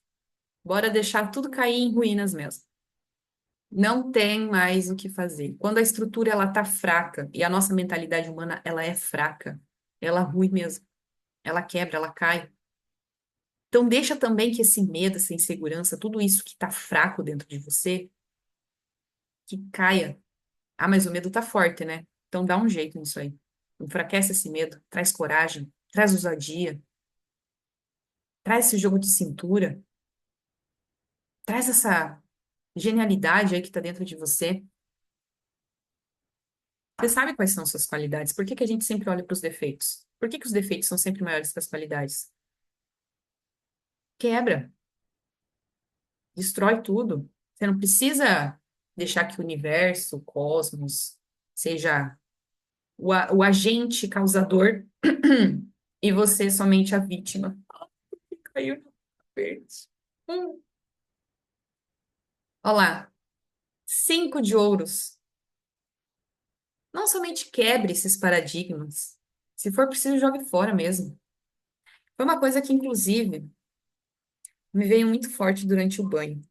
bora deixar tudo cair em ruínas mesmo. Não tem mais o que fazer. Quando a estrutura ela tá fraca e a nossa mentalidade humana ela é fraca, ela rui mesmo. Ela quebra, ela cai. Então deixa também que esse medo, essa insegurança, tudo isso que tá fraco dentro de você, que caia. Ah, mas o medo tá forte, né? Então dá um jeito nisso aí. Enfraquece esse medo, traz coragem, traz ousadia, traz esse jogo de cintura, traz essa genialidade aí que tá dentro de você. Você sabe quais são suas qualidades? Por que que a gente sempre olha para os defeitos? Por que que os defeitos são sempre maiores que as qualidades? Quebra, destrói tudo. Você não precisa deixar que o universo, o cosmos, seja o agente causador e você somente a vítima. Caiu no tapete. Olha lá, 5 de ouros. Não somente quebre esses paradigmas. Se for preciso, jogue fora mesmo. Foi uma coisa que, inclusive, me veio muito forte durante o banho.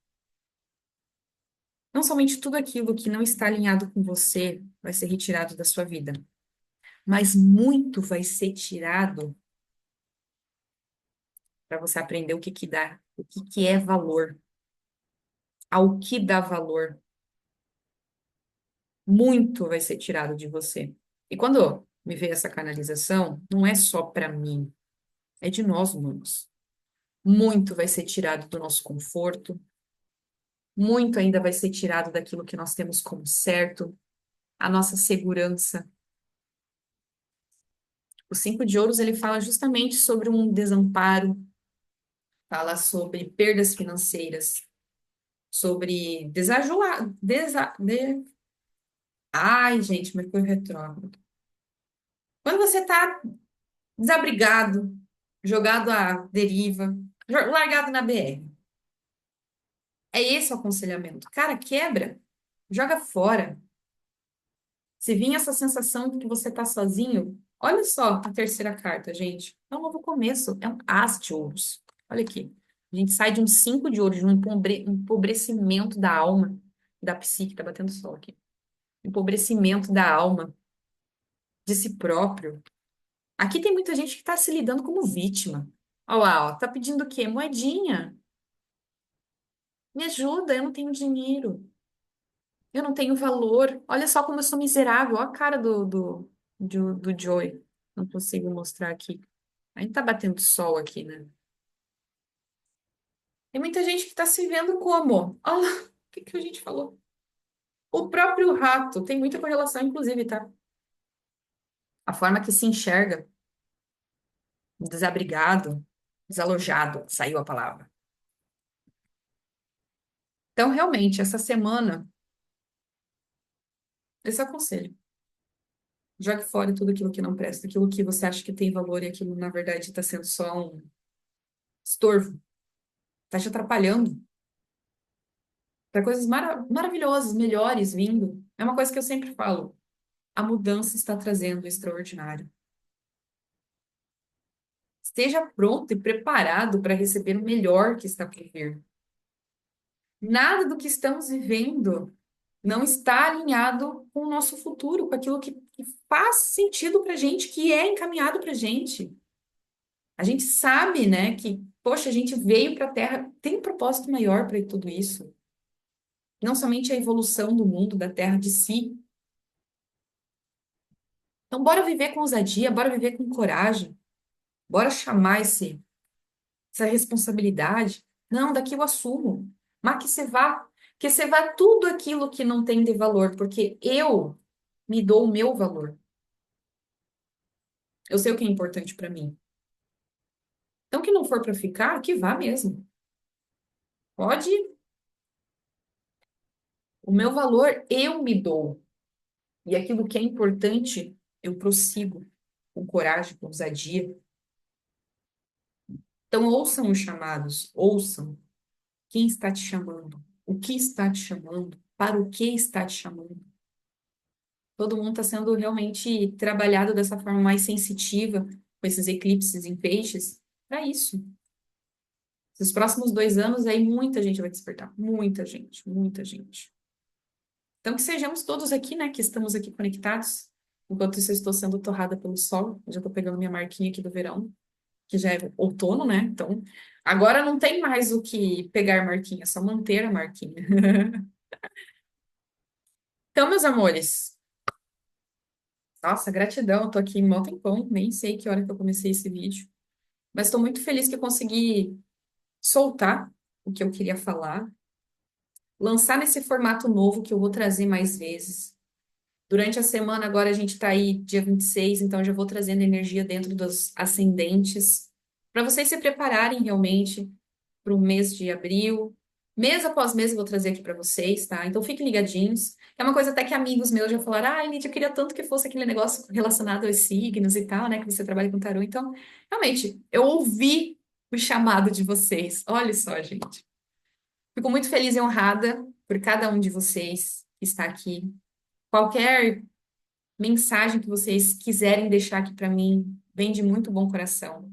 Não somente tudo aquilo que não está alinhado com você vai ser retirado da sua vida, mas muito vai ser tirado para você aprender o que que dá, o que que é valor, ao que dá valor. Muito vai ser tirado de você. E quando me veio essa canalização, não é só para mim, é de nós humanos. Muito vai ser tirado do nosso conforto, muito ainda vai ser tirado daquilo que nós temos como certo, a nossa segurança. O 5 de ouros, ele fala justamente sobre um desamparo, fala sobre perdas financeiras, sobre desajoar, Ai, gente, Mercúrio retrógrado. Quando você tá desabrigado, jogado à deriva, largado na BR. É esse o aconselhamento. Cara, quebra, joga fora. Se vir essa sensação de que você tá sozinho, olha só a terceira carta, gente. É um novo começo, é um as de ouros. Olha aqui. A gente sai de um cinco de ouros, de um empobrecimento da alma, da psique, tá batendo sol aqui. Empobrecimento da alma, de si próprio. Aqui tem muita gente que tá se lidando como vítima. Olha lá, ó, tá pedindo o quê? Moedinha. Me ajuda, eu não tenho dinheiro. Eu não tenho valor. Olha só como eu sou miserável. Olha a cara do Joey. Não consigo mostrar aqui. A gente tá batendo sol aqui, né? Tem muita gente que tá se vendo como? Olha lá, o que que a gente falou? O próprio rato tem muita correlação, inclusive, tá? A forma que se enxerga, desabrigado, desalojado, saiu a palavra. Então, realmente, essa semana, esse é o conselho. Jogue fora tudo aquilo que não presta, aquilo que você acha que tem valor e aquilo, na verdade, está sendo só um estorvo, está te atrapalhando. Para coisas maravilhosas, melhores vindo. É uma coisa que eu sempre falo. A mudança está trazendo o extraordinário. Esteja pronto e preparado para receber o melhor que está por vir. Nada do que estamos vivendo não está alinhado com o nosso futuro, com aquilo que faz sentido para a gente, que é encaminhado para a gente. A gente sabe, né, que, poxa, a gente veio para a Terra, tem um propósito maior para tudo isso. Não somente a evolução do mundo, da Terra de si. Então, bora viver com ousadia, bora viver com coragem, bora chamar essa responsabilidade. Não, daqui eu assumo. Mas que você vá tudo aquilo que não tem de valor, porque eu me dou o meu valor. Eu sei o que é importante para mim. Então, que não for para ficar, que vá mesmo. Pode, o meu valor eu me dou. E aquilo que é importante, eu prossigo com coragem, com ousadia. Então, ouçam os chamados, ouçam quem está te chamando, o que está te chamando, para o que está te chamando. Todo mundo está sendo realmente trabalhado dessa forma mais sensitiva, com esses eclipses em peixes, para isso. Nos próximos 2 anos, aí muita gente vai despertar. Muita gente, muita gente. Então, que sejamos todos aqui, né, que estamos aqui conectados. Enquanto isso, eu estou sendo torrada pelo sol. Eu já estou pegando minha marquinha aqui do verão, que já é outono, né? Então, agora não tem mais o que pegar marquinha, é só manter a marquinha. Então, meus amores, nossa, gratidão. Eu tô aqui mó tempão, nem sei que hora que eu comecei esse vídeo, mas estou muito feliz que eu consegui soltar o que eu queria falar, lançar nesse formato novo que eu vou trazer mais vezes. Durante a semana, agora a gente tá aí, dia 26, então eu já vou trazendo energia dentro dos ascendentes, para vocês se prepararem realmente para o mês de abril. Mês após mês eu vou trazer aqui para vocês, tá? Então fiquem ligadinhos. É uma coisa até que amigos meus já falaram: ah, Lídia, eu queria tanto que fosse aquele negócio relacionado aos signos e tal, né? Que você trabalha com tarô. Então, realmente, eu ouvi o chamado de vocês. Olha só, gente. Fico muito feliz e honrada por cada um de vocês que está aqui. Qualquer mensagem que vocês quiserem deixar aqui para mim, vem de muito bom coração.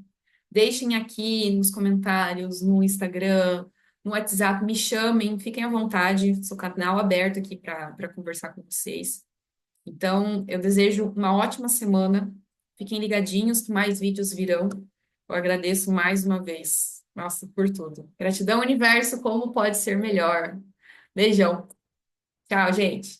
Deixem aqui nos comentários, no Instagram, no WhatsApp, me chamem, fiquem à vontade, sou canal aberto aqui para conversar com vocês. Então, eu desejo uma ótima semana. Fiquem ligadinhos que mais vídeos virão. Eu agradeço mais uma vez. Nossa, por tudo. Gratidão, universo, como pode ser melhor? Beijão. Tchau, gente.